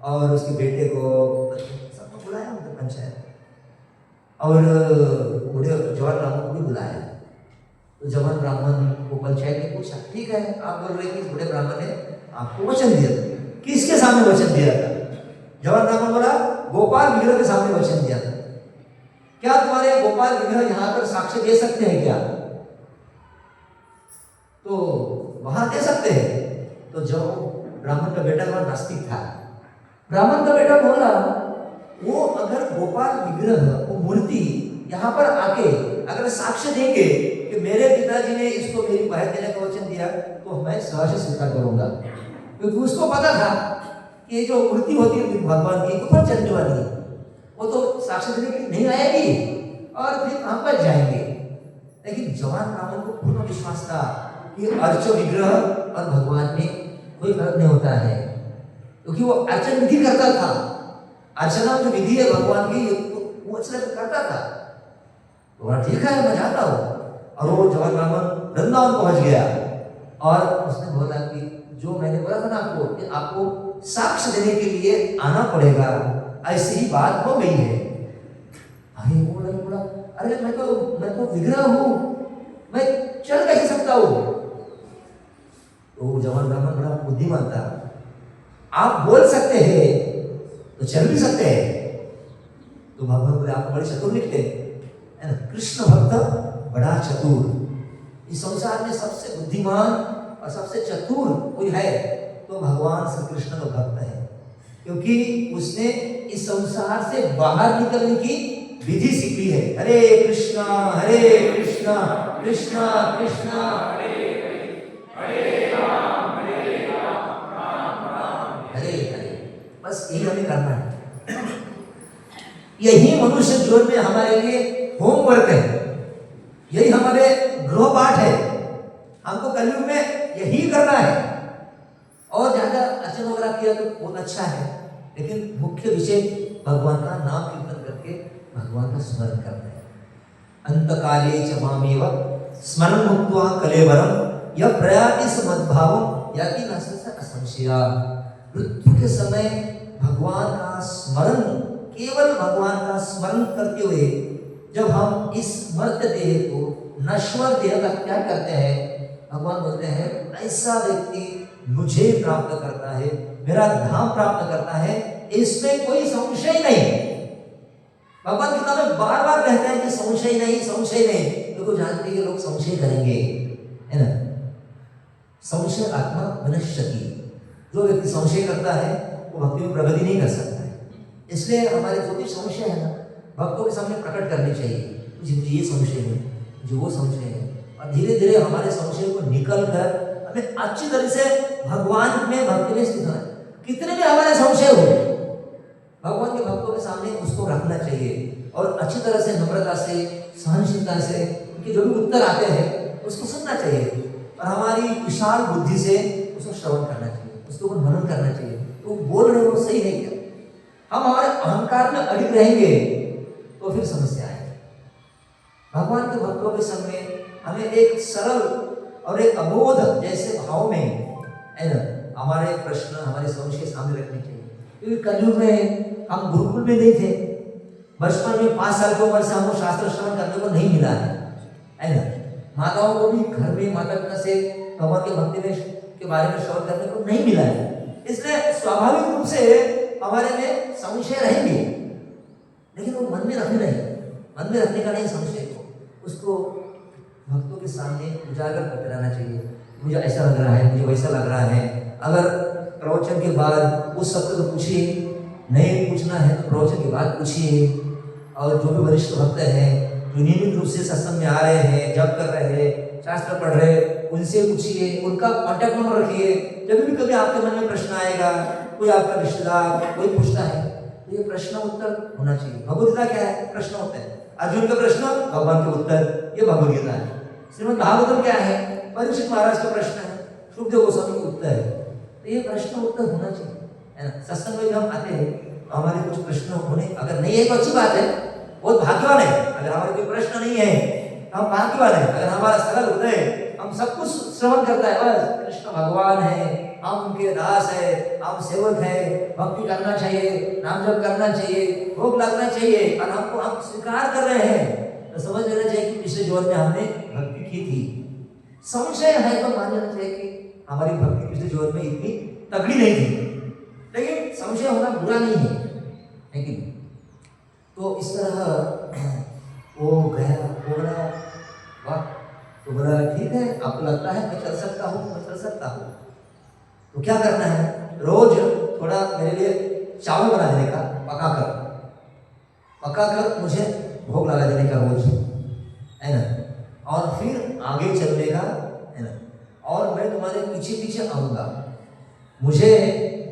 और उसके बेटे को, सबको बुलाया उनके पंचायत, और बूढ़े जवान ब्राह्मण को भी बुलाया। तो जवान ब्राह्मण को पंचायत ने पूछा, ठीक है आप बोल रहे कि इस बूढ़े ब्राह्मण ने आपको वचन दिया, किसके सामने वचन दिया था? जवान ब्राह्मण बोला गोपाल विग्रह के सामने वचन दिया था। क्या तुम्हारे गोपाल विग्रह यहाँ पर साक्ष्य दे सकते हैं क्या? तो वहां दे सकते हैं। तो जो ब्राह्मण का बेटा वहां नास्तिक था, ब्राह्मण का बेटा बोला वो अगर गोपाल विग्रह, वो मूर्ति यहाँ पर आके अगर साक्ष्य देंगे कि मेरे पिताजी ने इसको मेरी बहन देने का वचन दिया, तो मैं सहर्ष स्वीकार करूंगा, क्योंकि उसको पता था कि ये जो मूर्ति होती है भगवान की ऊपर चलने वाली, वो तो साक्ष्य देने के लिए नहीं आएगी और फिर हम पर जाएंगे। लेकिन जवान ब्राह्मण को पूर्ण विश्वास था कि अर्च विग्रह और भगवान में कोई फर्क नहीं होता है, क्योंकि वो अर्चन विधि करता था। अर्चना जो विधि है भगवान की, वो अच्छा करता था। तो ठीक है मैं जाता हूँ। और वो जवान ब्राह्मण वृंदावन पहुंच गया और उसने बोला कि जो मैंने बोला था ना आपको कि आपको साक्ष्य देने के लिए आना पड़ेगा, ऐसी ही बात हो गई है। अरे वो बोला अरे मैं तो विग्रह हूँ, मैं चल कैसे सकता हूँ? तो जवान ब्राह्मण बड़ा बुद्धिमान था, आप बोल सकते हैं तो चल भी सकते हैं। तो भगवान बोले आप बड़े चतुर निकले, है ना, कृष्ण भक्त बड़ा चतुर। इस संसार में सबसे बुद्धिमान और सबसे चतुर कोई है तो भगवान श्री कृष्ण का भक्त है, क्योंकि उसने इस संसार से बाहर निकलने की विधि सीख ली है। हरे कृष्णा कृष्णा कृष्णा हरे राम हरे हरे, बस यही हमें करना है। यही मनुष्य जीवन में हमारे लिए होमवर्क है, यही हमारे गृह पाठ है। हमको कलयुग में यही करना है। और ज्यादा अर्चन वगैरह किया तो बहुत अच्छा है, लेकिन मुख्य विषय भगवान का नाम कीर्तन करके भगवान का स्मरण करना है। अंतकाले च मामेव स्मरण मुक्त्वा कलेवरम यह प्रयाति समद्भावम याति न असंशया। मृत्यु के समय भगवान का स्मरण, केवल भगवान का स्मरण करते हुए जब हम इस मर्त्य देह को, नश्वर देह का त्याग करते हैं, भगवान बोलते हैं ऐसा व्यक्ति मुझे प्राप्त करता है, मेरा धाम प्राप्त करता है, इसमें कोई संशय नहीं। भगवान गीता में बार बार कहते हैं कि संशय नहीं, संशय नहीं, क्योंकि जानते हैं लोग संशय करेंगे, है ना। संशय आत्मा विनश्यति, जो व्यक्ति संशय करता है वो भक्ति में प्रगति नहीं कर सकता है। इसलिए हमारे जो भी संशय है ना, भक्तों के सामने प्रकट करने चाहिए, मुझे ये संशय है, मुझे वो संशय है, और धीरे धीरे हमारे संशय को निकल कर हमें अच्छी तरह से भगवान में भक्ति में स्थित होना। कितने भी हमारे संशय हो, भगवान के भक्तों के सामने उसको रखना चाहिए और अच्छी तरह से, नम्रता से, सहनशीलता से उनके जो भी उत्तर आते हैं उसको सुनना चाहिए और हमारी विशाल बुद्धि से उसको श्रवण करना चाहिए, उसको मनन करना चाहिए। तो बोल रहे हो सही है क्या? हम हमारे अहंकार में अड़िग रहेंगे तो फिर समस्या आएगी। भगवान के भक्तों के संग में हमें एक सरल और एक अबोध जैसे भाव में, है ना, हमारे प्रश्न, हमारे संशय सामने रखने चाहिए। क्योंकि कलयुग में हम गुरुकुल में नहीं थे, बचपन में 5 साल की उम्र से हमको शास्त्र श्रवण करने को नहीं मिला है ना। माताओं को भी घर में माता पिता से भगवान के भक्ति में के बारे में श्रवण करने को नहीं मिला है। इसलिए स्वाभाविक रूप से हमारे में संशय रहेंगे, लेकिन वो मन में रखने नहीं, मन में रखने का नहीं संशय को, उसको भक्तों के सामने उजागर करते रहना चाहिए। मुझे ऐसा लग रहा है, मुझे वैसा लग रहा है। अगर प्रवचन के बाद उस शब्द को पूछिए, नहीं पूछना है तो प्रवचन के बाद पूछिए। और जो भी वरिष्ठ भक्त हैं, जो नियमित रूप से सत्संग में आ रहे हैं, जप कर रहे हैं, शास्त्र पढ़ रहे हैं, उनसे पूछिए, उनका कॉन्टैक्ट नंबर रखिए। जब भी कभी आपके मन में प्रश्न आएगा, कोई आपका रिश्तेदार कोई पूछता है, तो ये प्रश्न उत्तर होना चाहिए। भगवद्गीता क्या है? प्रश्न उत्तर है। अर्जुन का प्रश्न, भगवान के उत्तर, ये भगवद्गीता है। श्रीमद् भागवतम क्या है? परीक्षित महाराज का प्रश्न है, सुखदेव गोस्वामी का उत्तर है। तो ये प्रश्न उत्तर होना चाहिए, है ना। सत्संग में जब हम आते हैं तो हमारे कुछ प्रश्न होने, अगर नहीं है तो अच्छी बात है, बहुत भाग्यवान है। अगर हमारे कोई प्रश्न नहीं है तो हम भाग्यवान है। अगर हमारा सरल हृदय हम सब कुछ श्रवण करता है, बस कृष्ण भगवान है, हम उनके दास है, हम सेवक है, भक्ति करना चाहिए, नाम जप करना चाहिए, भोग लगना चाहिए, और हमको हम स्वीकार कर रहे हैं, तो समझ लेना चाहिए कि पिछले जीवन में हमने भक्ति की थी। संशय है तो मान लेना चाहिए कि हमारी भक्ति पिछले जीवन में इतनी तगड़ी नहीं थी, लेकिन संशय होना बुरा नहीं है, लेकिन तो इस तरह वो गया, वो बोला वाह, तो बोला ठीक है, आपको लगता है मैं चल सकता हूँ, मैं चल सकता हूँ, तो क्या करना है? रोज थोड़ा मेरे लिए चावल बना देने का, पका कर मुझे भोग लगा देने का रोज, है ना। और फिर आगे चलने का, है ना। और मैं तुम्हारे पीछे पीछे आऊँगा, मुझे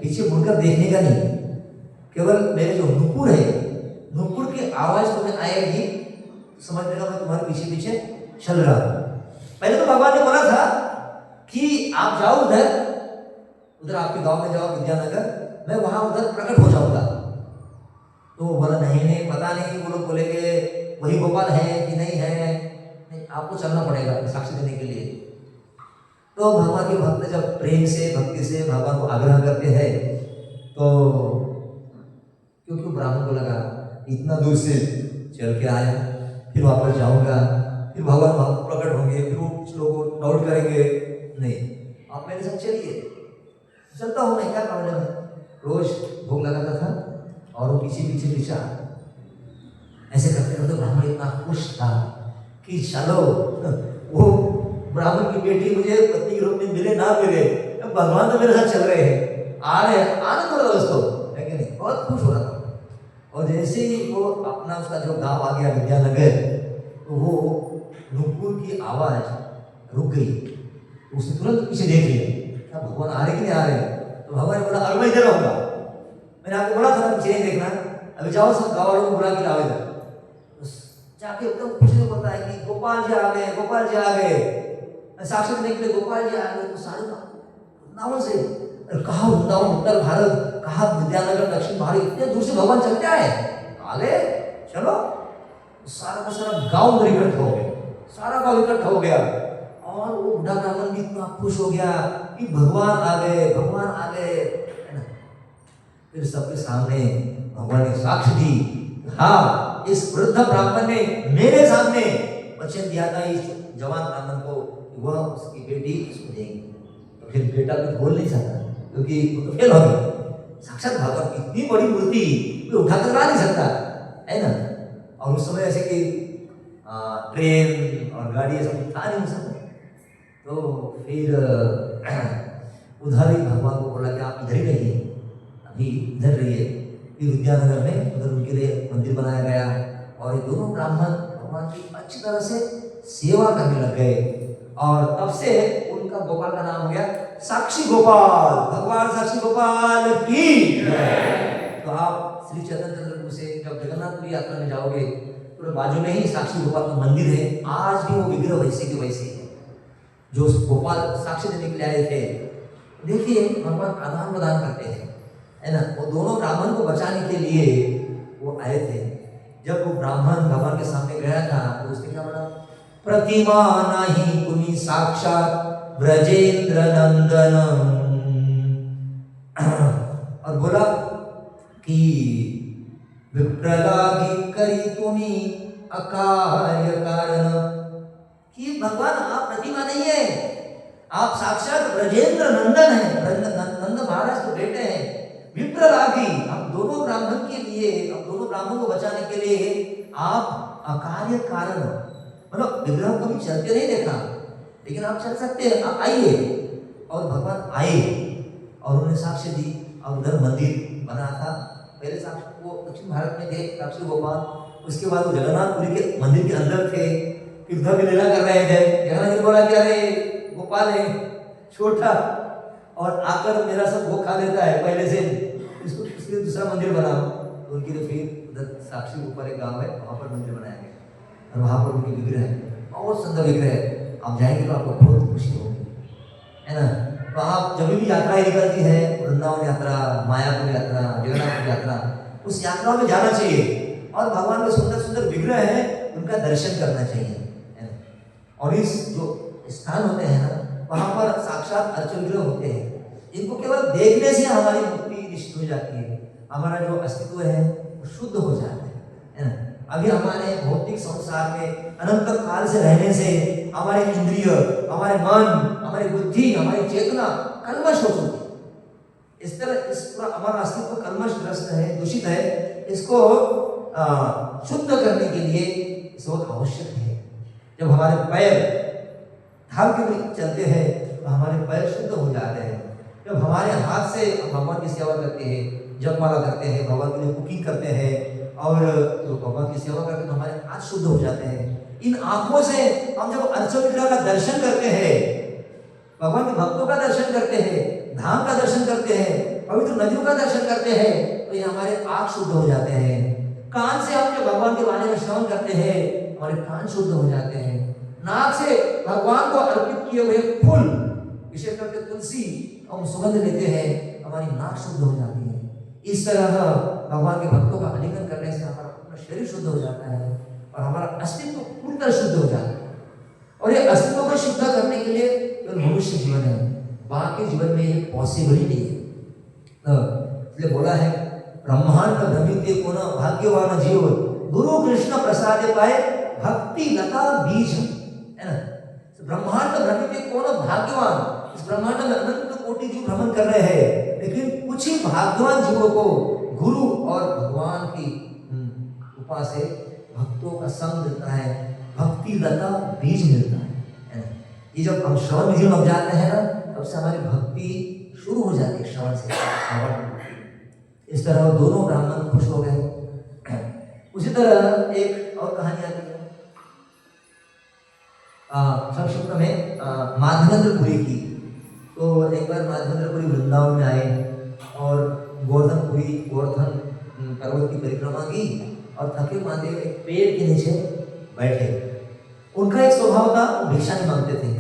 पीछे मुड़कर देखने का नहीं, केवल मेरे जो नुपुर है, नुपुर की आवाज तुम्हें आएगी, समझ लेना मैं तुम्हारे पीछे पीछे चल रहा हूँ। पहले तो भगवान ने बोला था कि आप जाओ उधर आपके गांव में जाओ विद्यानगर, मैं वहां उधर प्रकट हो जाऊंगा। तो बोला नहीं, पता नहीं, वो लोग बोलेंगे वही गोपाल है कि नहीं है, नहीं, आपको चलना पड़ेगा साक्षी देने के लिए। तो भगवान के भक्त जब प्रेम से भक्ति से भगवान को आग्रह करते हैं, तो क्योंकि ब्राह्मण को लगा इतना दूर से चल के आया, फिर वापस जाऊंगा, फिर भगवान प्रकट होंगे, फिर वो कुछ लोग डाउट करेंगे, नहीं आप मेरे साथ चलिए, चलता हूँ मैं, क्या प्रॉब्लम है। रोज भोग लगाता था और वो पीछे पीछे ऐसे करते करते ब्राह्मण इतना खुश था कि चलो वो ब्राह्मण की बेटी मुझे पत्नी के रूप में मिले ना मिले, भगवान तो मेरे साथ चल रहे हैं, आ रहे हैं, आनंद हो रहा उसको, है कि नहीं, बहुत खुश हो रहा था। और जैसे ही वो अपना उसका जो गांव आ गया विद्यानगर, तो वो नुपुर की आवाज रुक गई, तो उसने तुरंत पीछे देख लिया, क्या भगवान आ रहे कि नहीं आ रहे। तो भगवान ने बोला अरे मैं इधर रहूंगा, मैंने आपको बोला था पीछे नहीं देखना, अभी जाओ सब गाँव वालों को बुला के लाओ इधर। जाके एकदम पूछने को पता है कि गोपाल जी आ गए, गोपाल जी आ गए, साक्षी देने के लिए गोपाल जी आ गए। तो सारे वृंदावन से, कहा वृंदावन उत्तर भारत, कहा विद्यानगर दक्षिण भारत, इतने दूर से भगवान चलते आए, आ गए चलो। सारा का सारा गांव उधर इकट्ठा हो गया, सारा गांव इकट्ठा हो गया, और वो बुढ़ा ब्राह्मण भी इतना खुश हो गया कि भगवान आ गए, भगवान आ गए, है ना। फिर सबके सामने भगवान ने साक्ष्य दी, हाँ इस वृद्ध ब्राह्मण ने मेरे सामने वचन दिया था इस जवान ब्राह्मण को, वह उसकी बेटी इसको देगी। तो फिर बेटा कुछ बोल नहीं सकता, क्योंकि वो तो फेल हो गया। साक्षात भगवान की इतनी बड़ी मूर्ति कोई उठाकर ला नहीं सकता, है ना। और उस समय ऐसे कि ट्रेन और गाड़ी ऐसा था नहीं उस समय। तो फिर उधर ही भगवान को बोला कि आप इधर ही रहिए, अभी इधर रहिए। फिर विद्यानगर में उधर उनके लिए मंदिर बनाया गया, और ये दोनों ब्राह्मण भगवान की अच्छी तरह से सेवा करने लग गए, और तब से उनका गोपाल का नाम हो गया साक्षी गोपाल। भगवान साक्षी गोपाल की। तो आप श्री चैतन्य चंद्रपुर से जब जगन्नाथपुरी यात्रा में जाओगे तो बाजू में ही साक्षी गोपाल का मंदिर है। आज भी वो विग्रह वैसे के वैसे है जो गोपाल साक्षी देने के लिए आए थे। देखिए भगवान आदान प्रदान करते हैं, है ना। वो दोनों ब्राह्मण को बचाने के लिए वो आए थे। जब वो ब्राह्मण भगवान के सामने गया था तो उसने क्या बोला, प्रतिमा नहीं कुनी साक्षात ब्रजेंद्र नंदनम, और बोला कि विप्रलागी करी स्वामी अकार्य कारण, कि भगवान आप प्रतिमा नहीं है, आप साक्षात ब्रजेंद्र नंदन है, नंद महाराज के बेटे हैं, विप्रलाभी। हम दोनों ब्राह्मण के लिए, हम दोनों ब्राह्मण को बचाने के लिए आप अकार्य कारण, मतलब विग्रह को भी चलते नहीं देखा, लेकिन आप चल सकते हैं, आप आइए। और भगवान आए और उन्हें साक्ष्य दी, और उधर मंदिर बना था। पहले साक्ष्य वो दक्षिण भारत में थे साक्षी गोपाल, उसके बाद वो जगन्नाथपुरी के मंदिर के अंदर थे, युद्ध की लीला कर रहे थे। जगन्नाथ जी बोला कि अरे गोपाल है छोटा और आकर मेरा सब वो खा लेता है पहले से, इसको इसलिए दूसरा मंदिर बनाओ। तो उनके लिए फिर उधर साक्षी के ऊपर एक गांव है, वहाँ पर मंदिर बनाया गया और वहाँ पर उनके विग्रह है, बहुत सुंदर विग्रह है। आप जाएंगे तो आपको बहुत खुशी होगी, है ना। तो आप जब भी यात्राएं निकलती है, वृंदावन यात्रा, मायापुर यात्रा, जगन्नाथपुर यात्रा, उस यात्रा में जाना चाहिए और भगवान के सुंदर सुंदर विग्रह है उनका दर्शन करना चाहिए, है ना। और इस जो स्थान होते हैं ना, वहाँ पर साक्षात अर्च विग्रह होते हैं, इनको केवल देखने से हमारी मुक्ति निश्चित हो जाती है, हमारा जो अस्तित्व है वो शुद्ध हो जाता है ना। अभी हमारे भौतिक संसार में अनंत काल से रहने से हमारे इंद्रिय, हमारे मन, हमारी बुद्धि, हमारी चेतना कलमश हो चुकी है। इस तरह इस पूरा हमारा अस्तित्व कलमशग्रस्त है, दूषित है। इसको शुद्ध करने के लिए इस वक्त आवश्यक है। जब हमारे पैर धाम के लिए चलते हैं तो हमारे पैर शुद्ध हो जाते हैं। जब हमारे हाथ से भगवान की सेवा करते हैं, जपमाला करते हैं, भगवान के लिए कुकिंग करते हैं और तो भगवान की सेवा करते हैं तो हमारे हाथ शुद्ध हो जाते हैं। इन आंखों से हम जब अर्च विग्रह का दर्शन करते हैं, भगवान के भक्तों का दर्शन करते हैं, धाम का दर्शन करते हैं, पवित्र नदियों का दर्शन करते हैं, तो ये हमारे आंख शुद्ध हो जाते हैं। कान से हम जब भगवान के बारे में श्रवण करते हैं, हमारे कान शुद्ध हो जाते हैं। नाक से भगवान को अर्पित किए हुए फूल, विशेष करके तुलसी, हम सुगंध लेते हैं, हमारी नाक शुद्ध हो जाती है। इस तरह भगवान के भक्तों का आलिंगन करने से हमारा पूरा शरीर शुद्ध हो जाता है और हमारा अस्तित्व पूरी तरह शुद्ध हो जाता है। और ये अस्तित्व को शुद्ध करने के लिए केवल मनुष्य जीवन है, बाकी जीवन में ये पॉसिबल ही नहीं है। इसलिए बोला है, ब्रह्मांड भ्रमिते कोन भाग्यवान जीव, गुरु कृष्ण प्रसाद पाए भक्ति लता बीज, है ना। ब्रह्मांड भ्रमिते कोन भाग्यवान, इस ब्रह्मांड में अनंत कोटि जीव भ्रमण कर रहे हैं, लेकिन कुछ ही भाग्यवान जीवों को गुरु और भगवान की कृपा से भक्तों का संग मिलता है, भक्ति लता बीज मिलता है। ये जब हम श्रवण विधि में जाते हैं ना, तब से हमारी भक्ति शुरू हो जाती है श्रवण से। इस तरह दोनों ब्राह्मण खुश हो गए। उसी तरह एक और कहानी आती है संक्षिप्त में माधवेंद्रपुरी की। तो एक बार माधवेंद्रपुरी वृंदावन में आए और गोवर्धन पर्वत की परिक्रमा की और थके मांदे एक पेड़ के नीचे बैठे। उनका एक स्वभाव था, भिक्षा नहीं मांगते थे।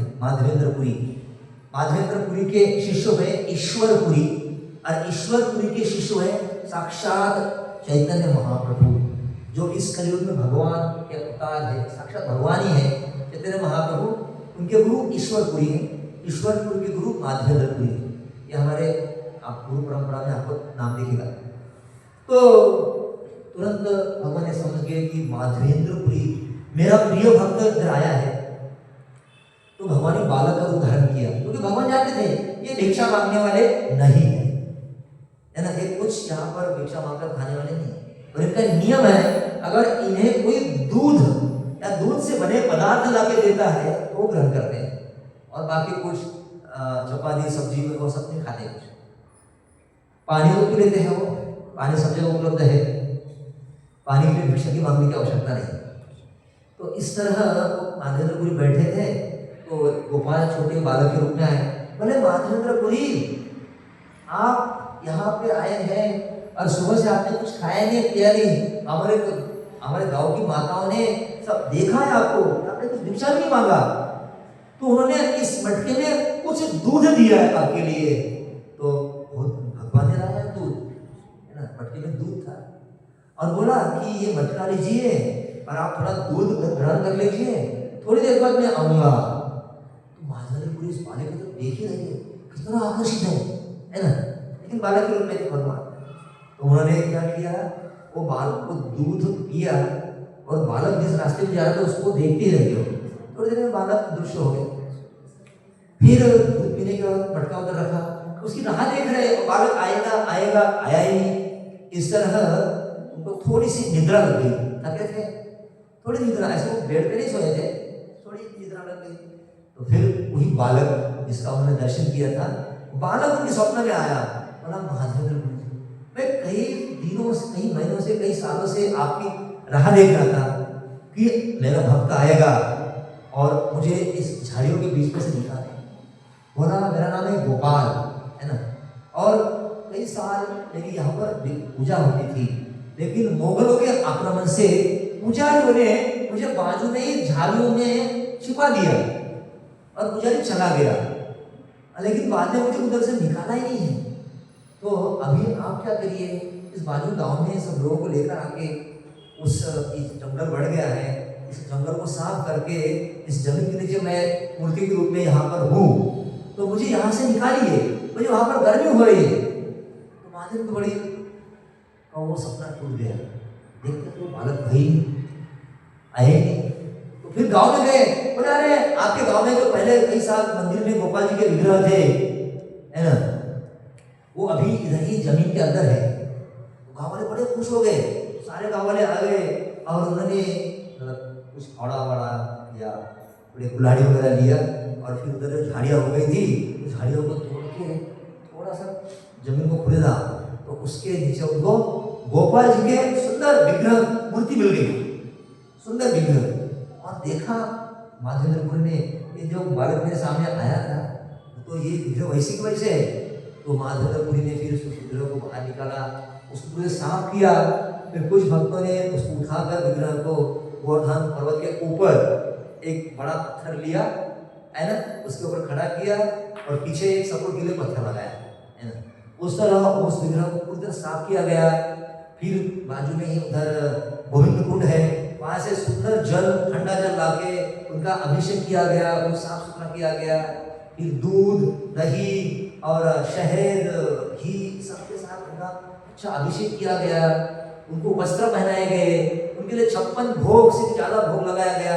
माधवेंद्रपुरी के शिष्य हुए ईश्वरपुरी और ईश्वरपुरी के शिष्य हुए साक्षात चैतन्य महाप्रभु, जो इस कलयुग में भगवान के अवतार है, साक्षात भगवान ही है चैतन्य महाप्रभु। उनके गुरु ईश्वरपुरी है, ईश्वरपुरी के गुरु माधवेंद्रपुरी। ये हमारे आप गुरु परंपरा में आपको नाम दिखेगा। तो तुरंत भगवान ने समझ गए कि माधवेंद्रपुरी मेरा प्रिय भक्त इधर आया है। तो भगवान ने बालक का रूप धारण किया, क्योंकि भगवान जानते थे ये भिक्षा मांगने वाले नहीं है ना। ये कुछ यहाँ पर भिक्षा मांगकर खाने वाले नहीं। और इनका नियम है, अगर इन्हें कोई दूध या दूध से बने पदार्थ लाके देता है तो वो ग्रहण करते हैं, और बाकी कुछ चपाती सब्जी में वो सब नहीं खाते। कुछ पानी तो पी लेते हैं, वो पानी सब जगह उपलब्ध है, पानी के लिए भिक्षा की मांगने की आवश्यकता नहीं। तो इस तरह माधवेंद्रपुरी बैठे थे, तो गोपाल छोटे बालक के रूप में आए। बोले माधवेंद्रपुरी, आप यहाँ पे आए हैं और सुबह से आपने कुछ खाया नहीं, पिया नहीं। हमारे गांव की माताओं ने सब देखा है आपको, आपने कुछ भिक्षा भी नहीं मांगा। तो उन्होंने इस मटके में कुछ दूध दिया है आपके लिए। तो भगवान ने लाया दूध, है ना, मटके में दूध था, और बोला कि ये मटका लीजिए और आप थोड़ा दूध ग्रहण कर लीजिए, थोड़ी देर बाद मैं आऊंगा। तो माधवेंद्रपुरी इस बालक को तो देख ही रही है, कितना आकर्षित है ना, लेकिन बालक के रूप में भगवान। तो उन्होंने क्या किया, वो बालक को दूध पिया और बालक जिस रास्ते में जा रहा था उसको देखते ही रह गए। थोड़ी देर में बालक दृश्य हो गए। फिर दूध पीने के बाद मटका उधर रखा, उसकी राह देख रहे, बालक आएगा आएगा, आया ही नहीं। इस तरह उनको थोड़ी सी निद्रा लग गई, थके थे, थोड़ी निद्रा, ऐसे वो बेड पे नहीं सोए थे, थोड़ी निद्रा लग गई। तो फिर वही बालक जिसका उन्होंने दर्शन किया था, बालक उनके स्वप्न में आया, बोला महादेव मैं कई दिनों से, कई महीनों से, कई सालों से आपकी राह देख रहा था कि मेरा भक्त आएगा और मुझे इस झाड़ियों के बीच में से निकाले। बोला मेरा नाम है गोपाल, है ना, और कई साल मेरी यहाँ पर पूजा होती थी, लेकिन मुगलों के आक्रमण से पुजारियों ने मुझे बाजू में ही झाड़ियों में छिपा दिया और पुजारी चला गया, लेकिन बाद में मुझे उधर से निकाला ही नहीं है। तो अभी आप क्या करिए, इस बाजू गांव में सब लोगों को लेकर आके इस जंगल बढ़ गया है, इस जंगल को साफ करके इस जमीन के नीचे मैं मूर्ति के रूप में यहाँ पर हूँ, तो मुझे यहाँ से निकालिए, मुझे वहाँ पर गर्मी हो रही है। तो महादेव को बड़ी वो सपना टूट गया। देखते तो बालक भाई आए नहीं। तो फिर गांव में गए, बोले अरे आपके गांव में जो पहले कई साल मंदिर में गोपाल जी के विग्रह थे, है ना, वो अभी इधर ही जमीन के अंदर है। तो गांव वाले बड़े खुश हो गए, सारे गांव वाले आ गए और उन्होंने कुछ फाड़ा वाड़ा या बड़े कुल्हाड़ी वगैरह लिया और फिर उधर झाड़ियाँ हो गई थी, तो झाड़ियों को तोड़ के थोड़ा सा जमीन को खुदा, तो उसके नीचे उनको गोपाल जी के सुंदर विग्रह मूर्ति मिल गई, सुंदर विग्रह। और देखा माधवेंद्रपुरी ने, ये जो बालक मेरे सामने आया था तो ये विग्रह वैसे की वैसे है। तो माधवेंद्रपुरी ने फिर उस विग्रह को बाहर निकाला, उसको पूरे साफ किया। फिर कुछ भक्तों ने उसको उठाकर विग्रह को गोवर्धन पर्वत के ऊपर एक बड़ा पत्थर लिया, है ना, उसके ऊपर खड़ा किया और पीछे एक सपोर्ट के लिए पत्थर लगाया, है ना। उस तरह उस विग्रह को पूरी तरह साफ किया गया। फिर बाजू में ही उधर गोविंद कुंड है, वहां से सुंदर जल, ठंडा जल लाके उनका अभिषेक किया गया, वो साफ सुथरा किया गया। फिर दूध, दही और शहद, घी सबके साथ उनका अच्छा अभिषेक किया गया। उनको वस्त्र पहनाए गए, उनके लिए 56 भोग से ज्यादा भोग लगाया गया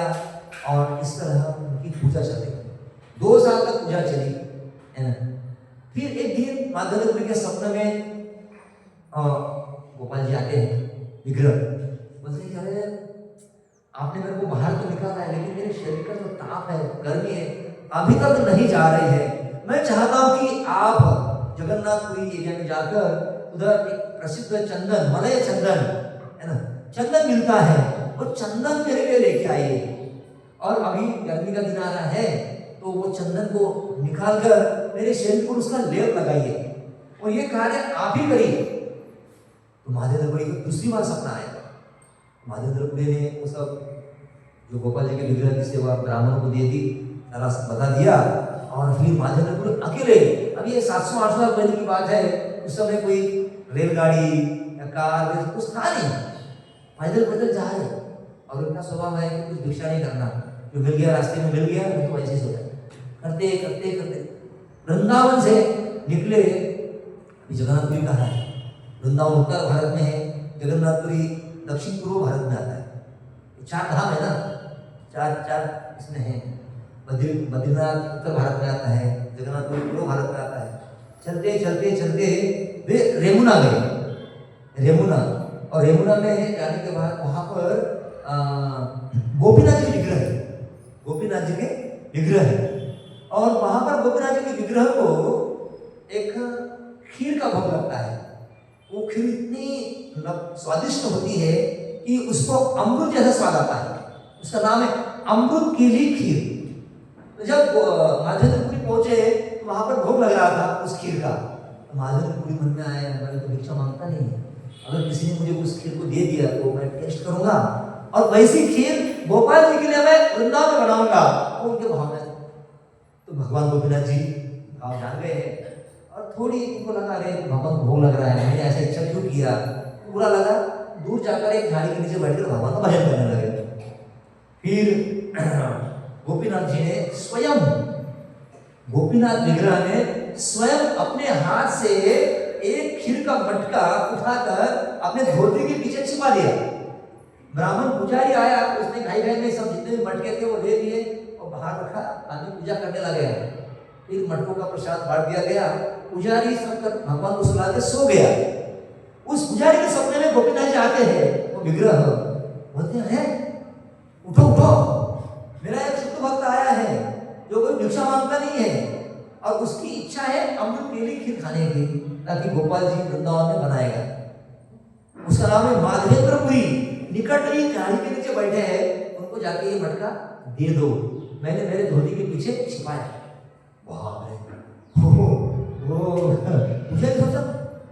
और इस तरह उनकी पूजा चली। 2 साल तक पूजा चली, है ना। फिर एक दिन माधवेंद्रपुरी के सपने में गोपाल जी आते हैं, विग्रह बोलते हैं अरे आपने मेरे को बाहर तो निकाला है, लेकिन मेरे शरीर का जो ताप है, गर्मी है, अभी तक नहीं जा रही है। मैं चाहता हूं कि आप जगन्नाथपुरी एरिया में जाकर उधर एक प्रसिद्ध चंदन, मलय चंदन, है ना, चंदन मिलता है, वो चंदन मेरे लिए लेके आइए। और अभी गर्मी का दिन आ रहा है तो वो चंदन को निकाल कर मेरे शरीर पर उसका लेप लगाइए और ये कार्य आप ही करिए। तो माधवेंद्रपुरी को दूसरी बार सपना आया। माधवेंद्रपुरी ने वो सब जो गोपाल जी के विग्रह की सेवा ब्राह्मणों को दे दी, सारा बता दिया। और फिर माधवेंद्रपुरी अकेले, अब ये 700-800 साल पहले की बात है, उस समय कोई रेलगाड़ी या कार कुछ था नहीं, पैदल पैदल जा रहे। और उनका स्वभाव है कि कुछ भिक्षा नहीं करना, जो मिल गया रास्ते में मिल गया तो ऐसे सो जाए। करते करते करते वृंदावन से निकले। जगन्नाथपुरी कहाँ है? वृंदावन उत्तर भारत में है, जगन्नाथपुरी दक्षिण पूर्व भारत में आता है। 4 धाम है ना, 4 इसमें है। बद्रीनाथ उत्तर भारत में आता है, जगन्नाथपुरी पूर्व भारत में आता है। चलते चलते चलते वे रेमुना गए, रेमुना। और रेमुना में जाने के बाद वहां पर गोपीनाथ जी विग्रह है, गोपीनाथ जी के विग्रह है। और वहां पर गोपीनाथ जी के विग्रह को एक खीर का भोग लगता है। वो खीर इतनी स्वादिष्ट होती है कि उसको अमृत जैसा स्वाद आता है। उसका नाम है अमृत कीली खीर। तो जब माधवेंद्रपुरी पहुंचे तो वहां पर भोग लग रहा था उस खीर का। तो माधवेंद्रपुरी मन में आया, मैं तो भिक्षा मांगता नहीं है, अगर किसी ने मुझे उस खीर को दे दिया तो मैं टेस्ट करूंगा और वैसी खीर गोपाल जी के लिए मैं वृंदावन में बनाऊंगा। वो उनके भाव में, तो भगवान गोपीनाथ जी भाव जान गए हैं और थोड़ी इनको लगा रहे भगवान को भोग लग रहा है, मैंने ऐसा इच्छा क्यों किया, बुरा लगा। दूर जाकर एक झाड़ी के नीचे बैठकर भगवान का भजन करने लगे। फिर गोपीनाथ जी ने स्वयं, गोपीनाथ विग्रह ने स्वयं अपने हाथ से एक खीर का मटका उठाकर अपने धोती के पीछे छिपा दिया। ब्राह्मण पुजारी आया, उसने घाई घाई में सब जितने भी मटके थे वो ले लिए और बाहर रखा, आदमी पूजा करने लगे। फिर मटकों का प्रसाद बांट दिया गया। पुजारी सब भगवान को सुला के सो गया। उस पुजारी के सपने में गोपीनाथ जी आते हैं, वो विग्रह बोलते हैं, उठो उठो, मेरा एक शुद्ध भक्त आया है जो कोई भिक्षा मांगता नहीं है और उसकी इच्छा है अमृत केली खीर खाने की, ताकि गोपाल जी वृंदावन में बनाएगा। उसका नाम है माधवेंद्रपुरी। निकट ही झाड़ी के नीचे बैठे हैं, उनको जाके ये मटका दे दो, मैंने मेरे धोती के पीछे छिपाया। बाप रे, मुझे सोचा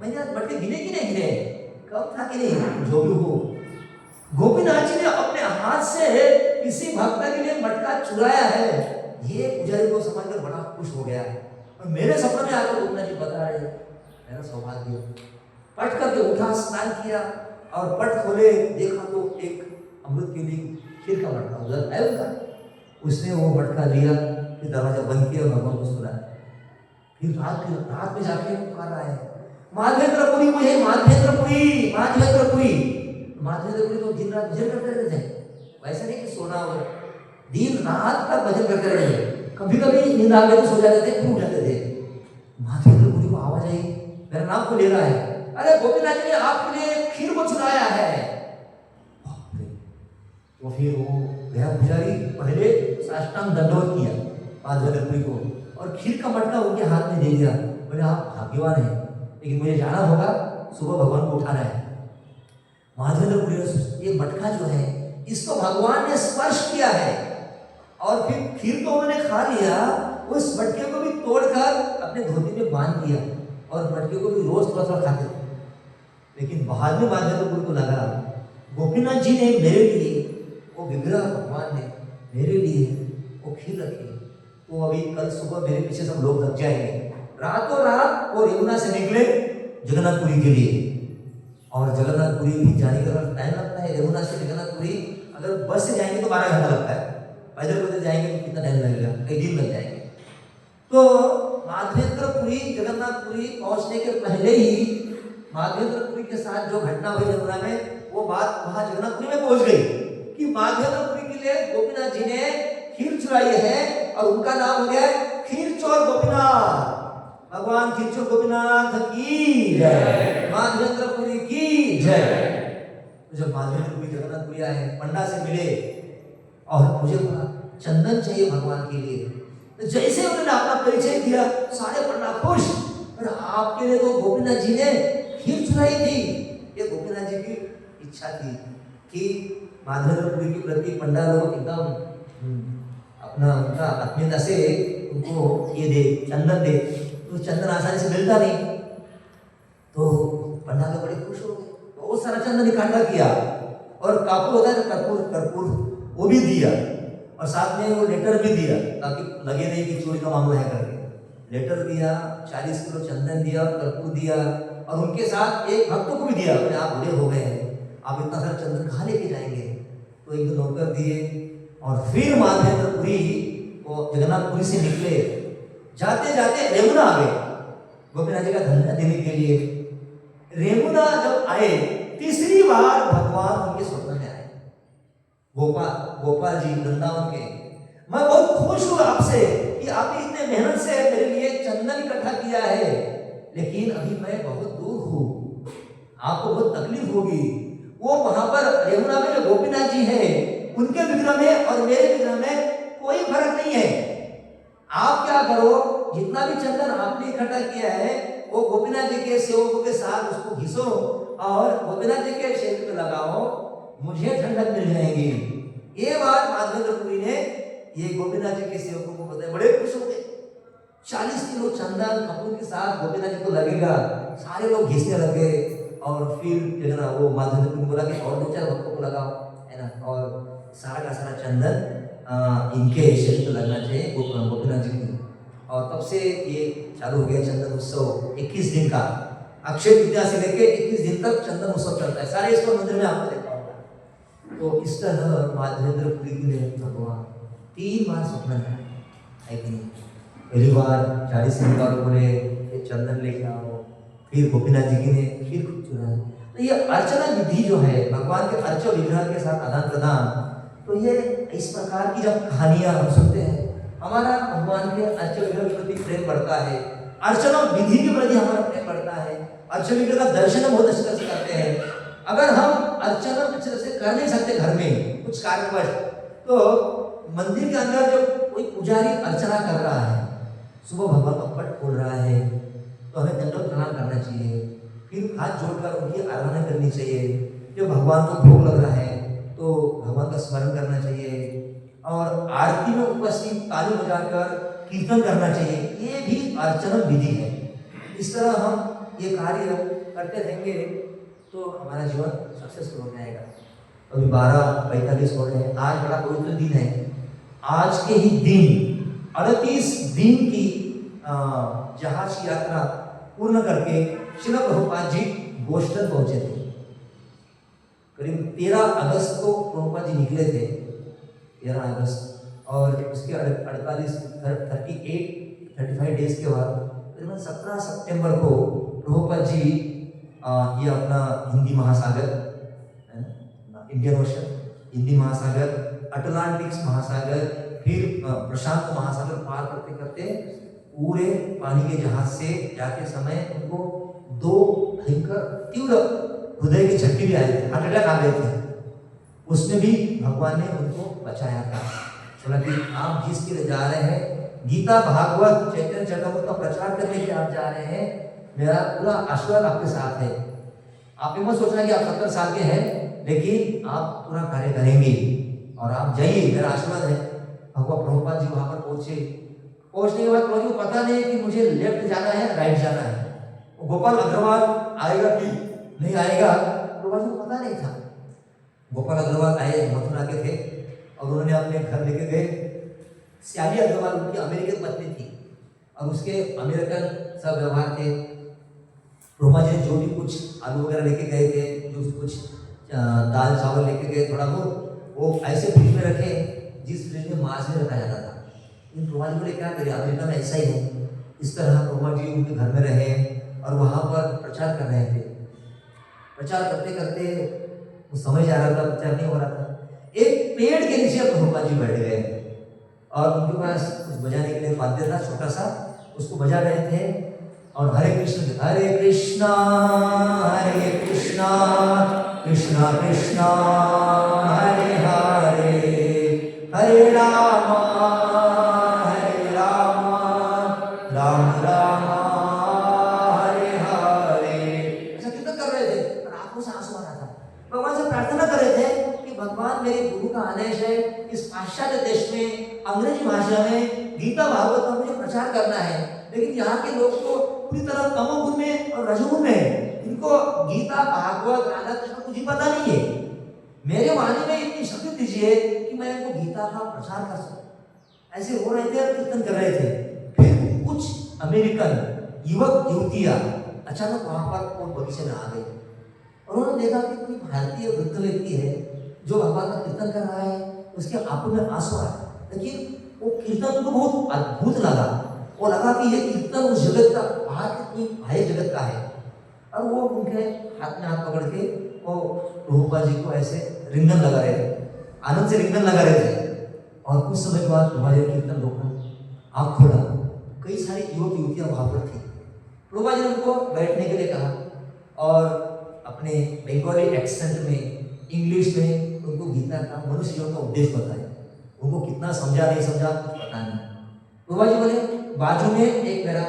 मैंने आज मटके गिने कि नहीं गिने, कब था कि नहीं, जो भी हो। गोपीनाथ जी ने अपने हाथ से किसी भक्त के लिए मटका चुराया है, ये पुजारी को समझकर बड़ा खुश हो गया। और मेरे सपने में आकर गोपीनाथ जी बता रहे, मेरा सौभाग्य। पट करके उठा, स्नान किया और पट खोले, देखा तो एक अमृत के लिए खीर का मटका उधर है उनका। उसने वो मटका लिया, फिर दरवाजा बंद किया, भगवान को सुनाया। फिर रात में जाके पुकार रहा है, माधवेंद्रपुरी मुझे, माधवेंद्रपुरी, माधवेंद्रपुरी। माधवेंद्रपुरी तो दिन रात भजन करते रहते थे, वैसे नहीं कि सोना हो, दिन रात तक भजन करते रहे। कभी कभी नींद आ गई तो सो जाते थे, फिर उठ जाते थे। माधवेंद्रपुरी को आवाज आई, मेरा नाम को ले रहा है, अरे गोपीनाथ जी ने आपके लिए खीर को चुराया है। तो फिर वो गया पुजारी, पहले साष्टांग दंडवत किया माधवेंद्रपुरी को और खीर का मटका उनके हाथ में दे दिया। बोले आप भाग्यवान हैं, लेकिन मुझे जाना होगा, सुबह भगवान को उठाना है। माधवेंद्रपुरी ने ये मटका जो है इसको भगवान ने स्पर्श किया है और फिर खीर तो उन्होंने खा लिया, उस मटके को भी तोड़कर अपने धोती में बांध दिया और मटके को भी रोज थोड़ा थोड़ा खाते थे। लेकिन बाद में माधवेंद्रपुरी को लगा गोपीनाथ जी ने मेरे लिए, वो विग्रह भगवान ने मेरे लिए वो खीर रखी, तो अभी कल सुबह मेरे पीछे सब लोग लग जाएंगे। रातों रात वो यमुना से निकले जगन्नाथपुरी के लिए, और जगन्नाथपुरी भी जाने का टाइम लगता है। यमुना से जगन्नाथपुरी अगर बस से जाएंगे तो 12 घंटा लगता है, पैदल जाएंगे तो कितना टाइम लगेगा, कई दिन लग जाएंगे। तो माधवेंद्रपुरी जगन्नाथपुरी पहुंचने के पहले ही माधवेंद्रपुरी के साथ जो घटना हुई यमुना में, वो बात वहां जगन्नाथपुरी में पहुंच गई कि माधवेंद्रपुरी के लिए गोपीनाथ जी ने खीर चुराई है और उनका नाम हो गया खीर चोर गोपीनाथ। भगवान खीर चोर गोपीनाथ की जय, माधवेंद्रपुरी की जय। तो जब माधवेंद्रपुरी जगन्नाथपुरी आए, पंडा से मिले और मुझे बोला चंदन चाहिए भगवान के लिए। तो जैसे उन्होंने अपना परिचय दिया, सारे पंडा खुश, और आपके लिए तो गोपीनाथ जी ने खीर चुराई थी। ये गोपीनाथ जी की इच्छा थी कि माधवेंद्रपुरी के प्रति पंडा लोग एकदम अपना उनका आत्मीयता से उनको ये दे, चंदन दे। तो चंदन आसानी से मिलता नहीं, तो पंडा लोग बड़े खुश हो गए, बहुत सारा चंदन इकट्ठा किया और कपूर होता है, कर्पूर वो भी दिया और साथ में वो लेटर भी दिया, ताकि लगे नहीं कि चोरी का मामला है करके। लेटर दिया, 40 किलो चंदन दिया, कर्पूर दिया और उनके साथ एक भक्त को भी दिया। आप बूढ़े हो गए हैं, आप इतना सारा चंदन कहाँ लेके जाएंगे, तो एक दो नौकर दिए। और फिर माधवेंद्रपुरी वो जगन्नाथपुरी से निकले, जाते जाते रेमुना आ गए गोपीनाथ जी का धन्यवाद देने के लिए। रेमुना जब आए, तीसरी बार भगवान उनके स्वप्न में आए, गोपाल जी वृंदावन के। मैं बहुत खुश हूँ आपसे कि आपने इतने मेहनत से मेरे लिए चंदन इकट्ठा किया है, लेकिन अभी मैं बहुत दूर हूँ, आपको बहुत तकलीफ होगी। वो वहां पर यमुना में जो गोपीनाथ जी है, उनके विग्रह में और मेरे विग्रह में कोई फर्क नहीं है। आप क्या करो, जितना भी चंदन आपने इकट्ठा किया है वो गोपीनाथ जी के सेवकों के साथ उसको घिसो और गोपीनाथ जी के शरीर पे लगाओ, मुझे ठंडक मिल जाएगी। ये बात माधवेंद्रपुरी ने ये गोपीनाथ जी के सेवकों को बताया, बड़े खुश हो गए। 40 किलो चंदन कपूर के साथ गोपीनाथ जी को लगेगा, सारे लोग घिसने लगे। और फिर जो ना वो माधवेंद्रपुरी बोला कि और 2-4 भक्तों को लगाओ, है ना, और सारा का सारा चंदन इनके शरीर पर लगना चाहिए गोपीनाथ जी को। और तब से ये चालू हो गया चंदन उत्सव। 21 दिन का, अक्षय तृतीया से लेके 21 दिन तक चंदन उत्सव चलता है। सारे इसको मंदिर में आपको देखा होगा। तो इस तरह माधवेंद्रपुरी के लिए भगवान 3 बार स्वप्न में आए कि नहीं। पहली बार 40 दिन का बोले चंदन लेके आओ, फिर गोपीनाथ जी की ने खीर चुराई, तो ये अर्चना विधि जो है, भगवान के अर्च विग्रह के साथ आदान प्रदान, तो ये इस प्रकार की जब कहानियां हम सुनते हैं, हमारा भगवान के अर्च विग्रह के प्रति प्रेम बढ़ता है, अर्चना विधि के प्रति हमारा प्रेम बढ़ता है, अर्च विग्रह का दर्शन बहुत अच्छी तरह से करते हैं। अगर हम अर्चना अच्छी तरह से कर नहीं सकते घर में कुछ कारणवश, तो मंदिर के अंदर जो कोई पुजारी अर्चना कर रहा है, सुबह भगवान का पट खोल रहा है, तो हमें दंडवत प्रणाम करना चाहिए, फिर हाथ जोड़कर उनकी आराधना करनी चाहिए। जो भगवान को भोग लग रहा है तो भगवान का स्मरण करना चाहिए, और आरती में उपस्थित ताली बजाकर कीर्तन करना चाहिए। ये भी अर्चना विधि है। इस तरह हम ये कार्य करते रहेंगे तो हमारा जीवन सक्सेसफुल हो जाएगा। अभी 12:45 हो रहे हैं। आज बड़ा पवित्र दिन है। आज के ही दिन 38 दिन की जहाज की यात्रा पूर्ण करके श्रील प्रभुपाद जी बोस्टन पहुंचे थे। करीब 13 अगस्त को प्रभुपाद जी निकले थे, 13 अगस्त, और उसके 35 डेज के बाद करीबन 17 सितंबर को प्रभुपाद जी ये अपना हिंदी महासागर, इंडियन ओशन, हिंदी महासागर, अटलांटिक्स महासागर, फिर प्रशांत महासागर पार करते करते पूरे पानी के जहाज से जाते समय उनको 2 भयंकर तीव्र हृदय की झटके भी आए थे, हार्ट अटैक आ गए थे। उसमें भी भगवान ने उनको बचाया था। बोला कि आप जिसके लिए जा रहे हैं, गीता भागवत चैतन्य चरितामृत का प्रचार करने के लिए आप जा रहे हैं, मेरा पूरा आशीर्वाद आपके साथ है। आप ये मत सोचना कि आप 70 साल के हैं लेकिन आप पूरा कार्य करेंगे, और आप जाइए, मेरा आशीर्वाद है। भगवान प्रभुपाद जी वहां पर पहुंचे। पहुंचने के बाद प्रभु को पता नहीं कि मुझे लेफ्ट जाना है राइट जाना है, गोपाल अग्रवाल आएगा कि नहीं आएगा प्रभुपाद को पता नहीं था। गोपाल अग्रवाल आए, मथुरा के थे, और उन्होंने अपने घर लेके गए। श्याली अग्रवाल उनकी अमेरिकन पत्नी थी, और उसके अमेरिकन सब व्यवहार थे। ब्रह्मा जी जो भी कुछ आलू वगैरह लेके गए थे, जो कुछ दाल चावल लेके गए, थोड़ा बहुत वो ऐसे फ्रिज में रखे जिस फ्रिज में मांस में रखा जाता था। इन ब्रह्मा जी बोले क्या करें, अमेरिका में ऐसा ही है। इस तरह ब्रह्मा जी उनके घर में रहे और वहाँ पर प्रचार कर रहे थे। प्रचार करते करते वो समय जा रहा था, प्रचार नहीं हो रहा था। एक पेड़ के नीचे ब्रह्मा जी बैठ गए, और उनके पास कुछ बजाने के लिए वाद्य था छोटा सा, उसको बजा रहे थे, और हरे कृष्ण कृष्णा कृष्णा कृष्णा हरे हरे, हरे राम राम राम हरे हरे, ऐसा कीर्तन कर रहे थे। और आंखों से आंसू आ रहा था। भगवान से प्रार्थना कर रहे थे कि भगवान, मेरे गुरु का आदेश है, इस पाश्चात्य देश में अंग्रेजी भाषा में गीता भागवत का मुझे प्रचार करना है, लेकिन यहाँ के लोग तो पूरी तरह तमोगुण में और रजोगुण में, इनको गीता भागवत राधा कृष्ण कुछ ही पता नहीं है। मेरे वाणी में इतनी शक्ति दीजिए कि मैं इनको गीता का प्रचार कर सकूं। ऐसे हो रहे थे और कीर्तन कर रहे थे। फिर कुछ अमेरिकन युवक युवतियां अचानक वहां पर वो बगीचे में आ गए, और उन्होंने देखा कि कोई भारतीय वृद्ध व्यक्ति है जो भगवान का कीर्तन कर रहा है, उसके आंखों में आंसू आ रहा है। लेकिन वो कीर्तन को बहुत अद्भुत लगा। वो लगा कि ये कीर्तन उस जगत का, बाहर के कोई बाह्य जगत का है। और वो उनके हाथ में हाथ पकड़ के वो प्रभुपाद जी को ऐसे रिंगन लगा रहे थे, आनंद से रिंगन लगा रहे थे। और कुछ समय के बाद प्रभुपाद जी कीर्तन रोका, आँख खोला, कई सारी युवक युवतियां वहां पर थी। प्रभुपाद जी ने उनको बैठने के लिए कहा, और अपने बंगाली एक्सेंट में, इंग्लिश में उनको गीता का, मनुष्य जीवन का उद्देश्य बताया। उनको कितना समझा नहीं समझा कुछ पता नहीं। प्रभुपाद जी बोले, बाजू में एक मेरा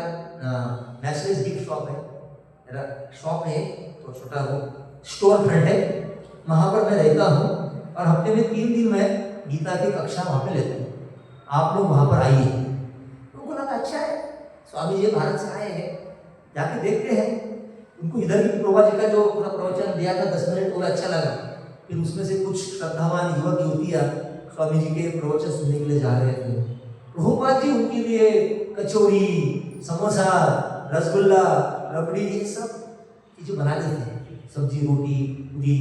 नेशनल गिफ्ट शॉप है, मेरा शॉप है तो छोटा वो स्टोर फ्रंट है, वहाँ पर मैं रहता हूँ, और हफ्ते में 3 दिन मैं गीता की कक्षा वहाँ पे लेता हूँ, आप लोग वहाँ पर आइए। उनको लगा अच्छा है, स्वामी जी भारत से आए हैं, जाके देखते हैं। उनको इधर भी प्रभुपाद जी का जो पूरा प्रवचन दिया था 10 मिनट, वो अच्छा लगा। फिर उसमें से कुछ श्रद्धावान युवक युवतियाँ स्वामी जी के प्रवचन सुनने के लिए जा रहे थे। प्रभुपाद जी उनके लिए कचौरी, समोसा, रसगुल्ला, रबड़ी, ये सब चीजें बना देते थे। सब्जी, रोटी, पूरी,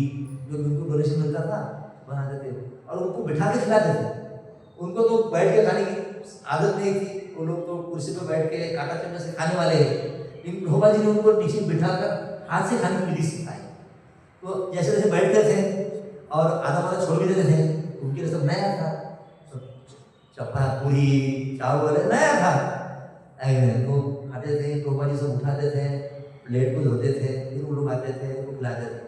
जो भी उनको डोनेशन मिलता था बना देते, और उनको बिठा के खिला देते। उनको तो बैठ के खाने की आदत नहीं थी, वो लोग तो कुर्सी पर बैठ के कांटा चम्मच से खाने वाले हैं। लेकिन प्रभुपाद जी ने उनको नीचे बिठा कर हाथ से खाने की विधि सिखाई। तो जैसे जैसे बैठते थे और आधा आधा छोड़ भी देते थे, उनके लिए सब नया था, सब चप्पा पूरी चावल नया था, तो खाते थे। प्रभुपाद जी सब उठाते थे, प्लेट को धोते थे, फिर वो लोग आते थे, वो खिलाते थे।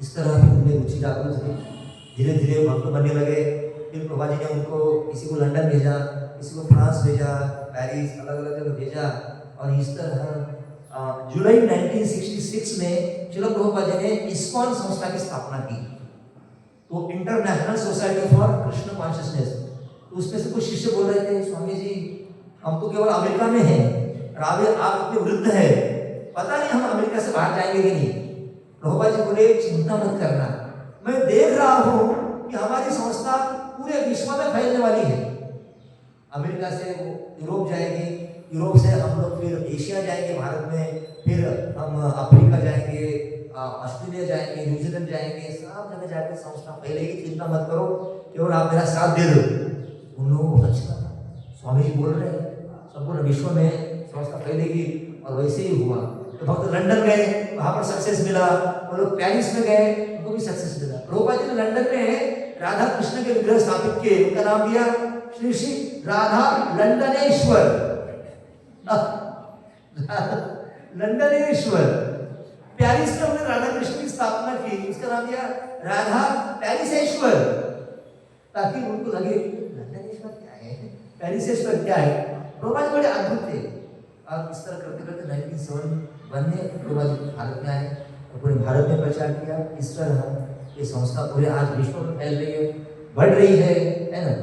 इस तरह उनमें रुचि जागरूक हुई, धीरे धीरे भक्त बनने लगे। फिर प्रभुपाद जी ने उनको किसी को लंदन भेजा, किसी को फ्रांस भेजा, पेरिस, अलग अलग जगह भेजा। और इस तरह जुलाई 1966 में श्रील प्रभुपाद जी ने इस्कॉन संस्था की स्थापना की, तो international society for Krishna consciousness. तो उसमें से कुछ शिष्य बोल रहे थे, स्वामी जी हम तो केवल अमेरिका में हैं, आप इतने वृद्ध है, पता नहीं हम अमेरिका से बाहर जाएंगे कि नहीं। प्रभुपाद जी बोले चिंता मत करना, मैं देख रहा हूँ कि हमारी संस्था पूरे विश्व में फैलने वाली है। अमेरिका से वो यूरोप जाएगी, यूरोप से हम लोग फिर एशिया जाएंगे, भारत में, फिर हम अफ्रीका जाएंगे, ऑस्ट्रेलिया जाएंगे, न्यूजीलैंड जाएंगे, सब जगह जाकर संस्था फैलेगी, चिंता मत करो, केवल आप मेरा साथ दे दो। उन लोगों को अच्छा लगा, स्वामी जी बोल रहे हैं संपूर्ण विश्व में संस्था फैलेगी, और वैसे ही हुआ। तो भक्त लंदन गए, वहां पर सक्सेस मिला, वो लोग पेरिस में गए, उनको भी सक्सेस मिला। प्रभुपाद जी ने लंदन में राधा कृष्ण के विग्रह स्थापित किए, उनका नाम दिया श्री श्री राधा लंदनेश्वर। लंदनेश्वर, पेरिस में उन्होंने राधा कृष्ण की स्थापना की, उसका नाम दिया राधा पेरिसेश्वर, ताकि उनको लगे लंदनेश्वर क्या है, पेरिसेश्वर क्या है। प्रभुपाद बड़े अद्भुत थे। और इस तरह करते करते 1971 में प्रभुपाद भारत में आए और पूरे भारत में प्रचार किया। इस तरह ये संस्था पूरे आज विश्व में फैल रही है, बढ़ रही है ना।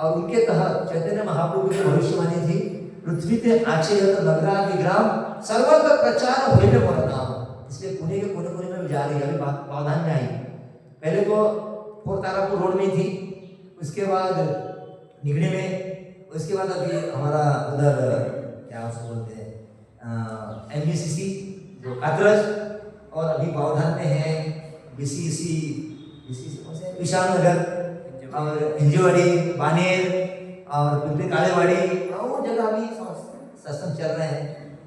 और उनके तहत चैतन्य महाप्रभु की भविष्यवाणी थी, पृथ्वी के आचे नगरा विग्राम सर्वत्र प्रचार होने वाला नाम। इसलिए पुणे के कोने कोने में जा रही है, अभी बावधान में आई। पहले तो तारापुर रोड में थी, उसके बाद निगड़ी में, उसके बाद अभी हमारा उधर क्या उसको बोलते हैं MBCC जो कातरज, और अभी बावधान में है BCC विशाल नगर और हिंजवाड़ी, बानेर और पिपली कालेवाड़ी, और जगह अभी सत्संग चल रहे हैं।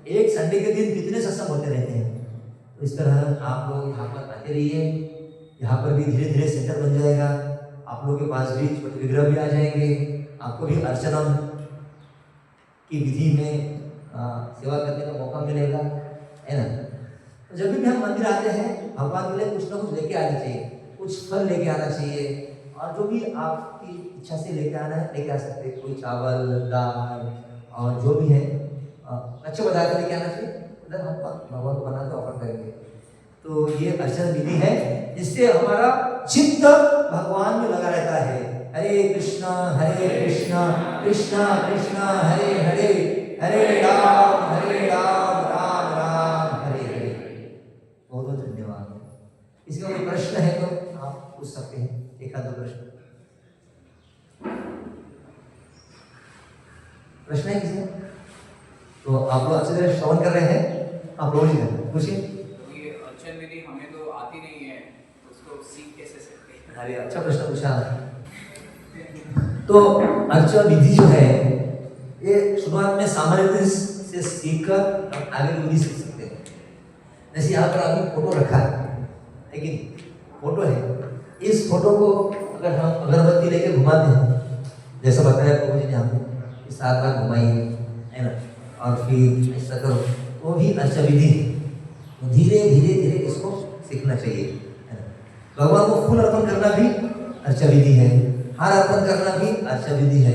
एक संडे के दिन कितने सत्संग होते रहते हैं। तो इस तरह आप लोग यहाँ पर आते रहिए, यहाँ पर भी धीरे धीरे सेंटर बन जाएगा। आप लोगों के पास भी छोटे विग्रह भी आ जाएंगे, आपको भी अर्चना की विधि में सेवा करने का मौका मिलेगा, है ना। तो जब भी हम मंदिर आते हैं, भगवान के लिए कुछ ना कुछ लेके आना चाहिए, कुछ फल लेके आना चाहिए, और जो भी आपकी इच्छा से लेके आना है लेके आ सकते हैं। कोई चावल, दाल और जो भी है अच्छे पदार्थ लेके आना चाहिए, उधर हम भगवान को बना के ऑफर करेंगे। तो ये अर्चना विधि है, जिससे हमारा चित्त भगवान में लगा रहता है। हरे कृष्णा कृष्णा कृष्णा हरे हरे, हरे राम राम राम हरे हरे। बहुत बहुत धन्यवाद। इसका कोई प्रश्न है तो आप पूछ सकते हैं, एक आध प्रश्न है किसी में? तो आप लोग अच्छे तरह श्रवण कर रहे हैं, आप लोग पूछिए। ये अर्चन विधि हमें तो आती नहीं है, उसको सीख कैसे सकते हैं? अरे अच्छा प्रश्न पूछा। तो अर्चन विधि जो है, ये शुरुआत में सामान्य से सीखकर हम आगे विधि सीख सकते हैं। जैसे यहाँ पर अभी फोटो रखा है कि फोटो है, इस फोटो को अगर हम अगरबत्ती लेके घुमाते हैं, जैसा बताया प्रभु जी ने हमें 7 बार घुमाई है ना, और फिर ऐसा करो, वो भी अर्चन विधि है। धीरे धीरे धीरे इसको सीखना चाहिए, है ना। भगवान को फूल अर्पण करना भी अर्चन विधि है, हार अर्पण करना भी अर्चन विधि है,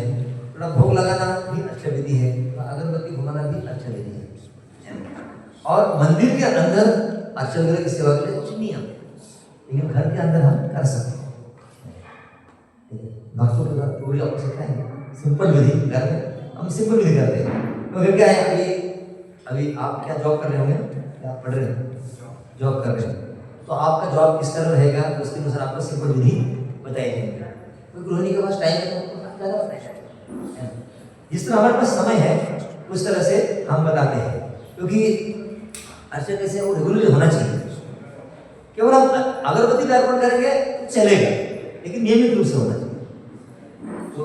थोड़ा भोग लगाना भी अर्चन विधि है, अगरबत्ती घुमाना भी अर्चन विधि है। और मंदिर के अंदर अर्चन विधि की सेवा के लिए कुछ नियम, लेकिन घर के अंदर हम कर सकते हैं। भक्तों के साथ पूरी आपको सिखाएंगे सिंपल विधि, घर में हम सिंपल विधि करते हैं। तो क्या है, अभी आप क्या जॉब कर रहे होंगे, क्या पढ़ रहे हैं, जॉब कर रहे हैं, तो आपका जॉब किस तरह रहेगा, उसके अनुसार आपको सिंपल विधि बताई जाएगी। तो गृहिणी के पास टाइम है तो ज़्यादा बताया, जिस तरह हमारे पास समय है उस तरह से हम बताते हैं, क्योंकि अर्चन कैसे वो रेगुलर होना चाहिए। केवल हम अगरबत्ती का अर्पण करेंगे चलेगा, लेकिन नियमित रूप से होना चाहिए। तो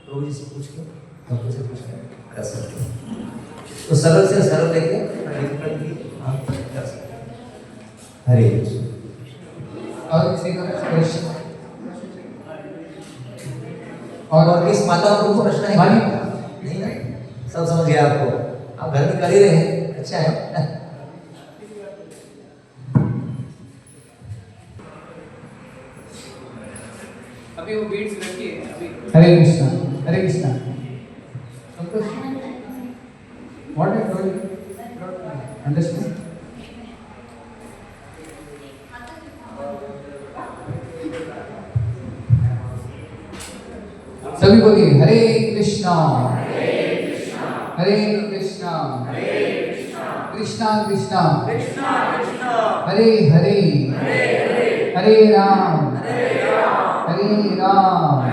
प्रभु जी से पूछ के, डॉक्टर से पूछ के कर सकते हैं। तो सरल से सरल लेके कर सकते हैं। हरे कृष्ण। किस माताओं को प्रश्न है? वाली नहीं ना, सब समझ गया आपको, आप घर में कर ही रहे हैं, अच्छा है। अभी वो बीट्स रखिए अभी। Hare Krishna, Hare Krishna. Santosh, what I told you, understand? सभी बोलिए हरे कृष्णा, हरे कृष्णा, कृष्णा कृष्णा, हरे हरे, हरे राम, हरे राम,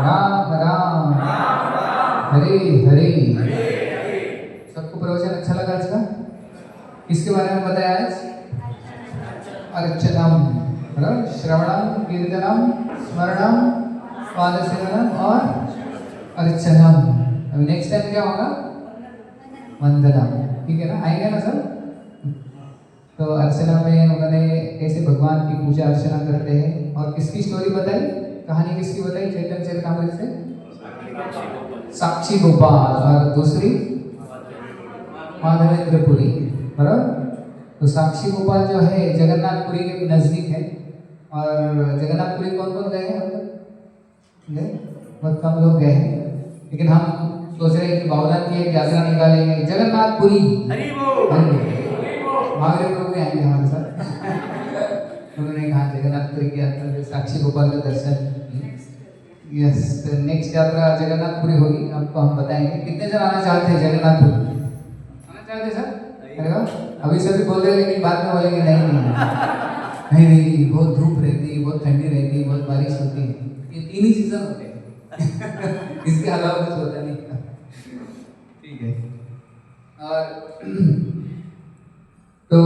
राम राम, हरे हरे। सबको प्रवचन अच्छा लगा आज का? किसके बारे में बताया आज? अर्चनम, श्रवणम, कीर्तनम, स्मरणम, पादसेवनम और अर्चनम। अब नेक्स्ट टाइम क्या होगा? वंदनम, ठीक है ना? आएंगे ना सब? तो अर्चना में उन्होंने कैसे भगवान की पूजा अर्चना करते हैं और किसकी स्टोरी बताई, कहानी किसकी बताई चैतन्य चरितामृत से? साक्षी गोपाल और दूसरी माधवेंद्रपुरी, बराबर। तो साक्षी गोपाल जो है जगन्नाथपुरी के नजदीक है। और जगन्नाथपुरी कौन कौन गए हैं? बहुत कम लोग गए हैं, लेकिन हम सोच रहे हैं कि बाबूलाल की एक यात्रा निकालेंगे जगन्नाथपुरी। महावीर प्रभु भी आएंगे हमारे साथ। उन्होंने कहा जगन्नाथपुरी की यात्रा से साक्षी गोपाल का दर्शन। यस, तो नेक्स्ट यात्रा जगन्नाथपुरी होगी, आपको हम बताएंगे। कितने जन आना चाहते हैं जगन्नाथपुरी? आना चाहते हैं सर? अरे वाह, अभी सभी बोल रहे हैं, लेकिन बाद में बोलेंगे नहीं नहीं, बहुत धूप रहती है, बहुत ठंडी रहती है, बहुत बारिश होती है। ये तीन ही सीजन होते हैं। इसके अलावा कुछ होता नहीं। ठीक है। और तो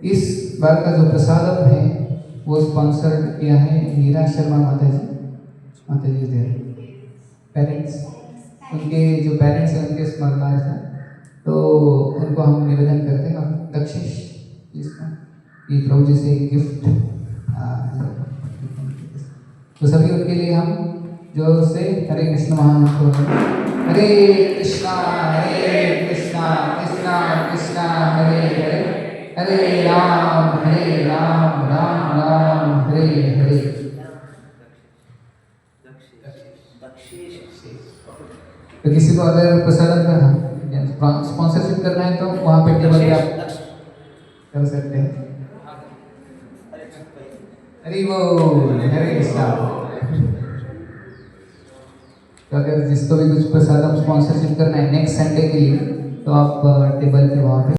इस बार का जो प्रसादम है वो स्पॉन्सर किया है मीरा शर्मा माता जी दे पेरेंट्स, उनके जो पेरेंट्स हैं उनके स्मरणार्थ, तो उनको हम निवेदन करते हैं। और दक्षिश जिसका ये प्रभु जी से गिफ्ट, तो सभी उनके लिए हम जो से हरे कृष्ण महामंत्र, हरे कृष्णा कृष्णा कृष्णा हरे हरे, हरे राम राम राम हरे हरे। तो किसी को अगर प्रसादन करना, स्पॉन्सरशिप करना है तो वहाँ पे टेबल पे आप कर सकते हैं। हरि बोल, हरे कृष्णा। तो अगर जिसको भी कुछ प्रसाद स्पॉन्सरशिप करना है नेक्स्ट संडे के लिए, तो आप टेबल पे वहाँ पे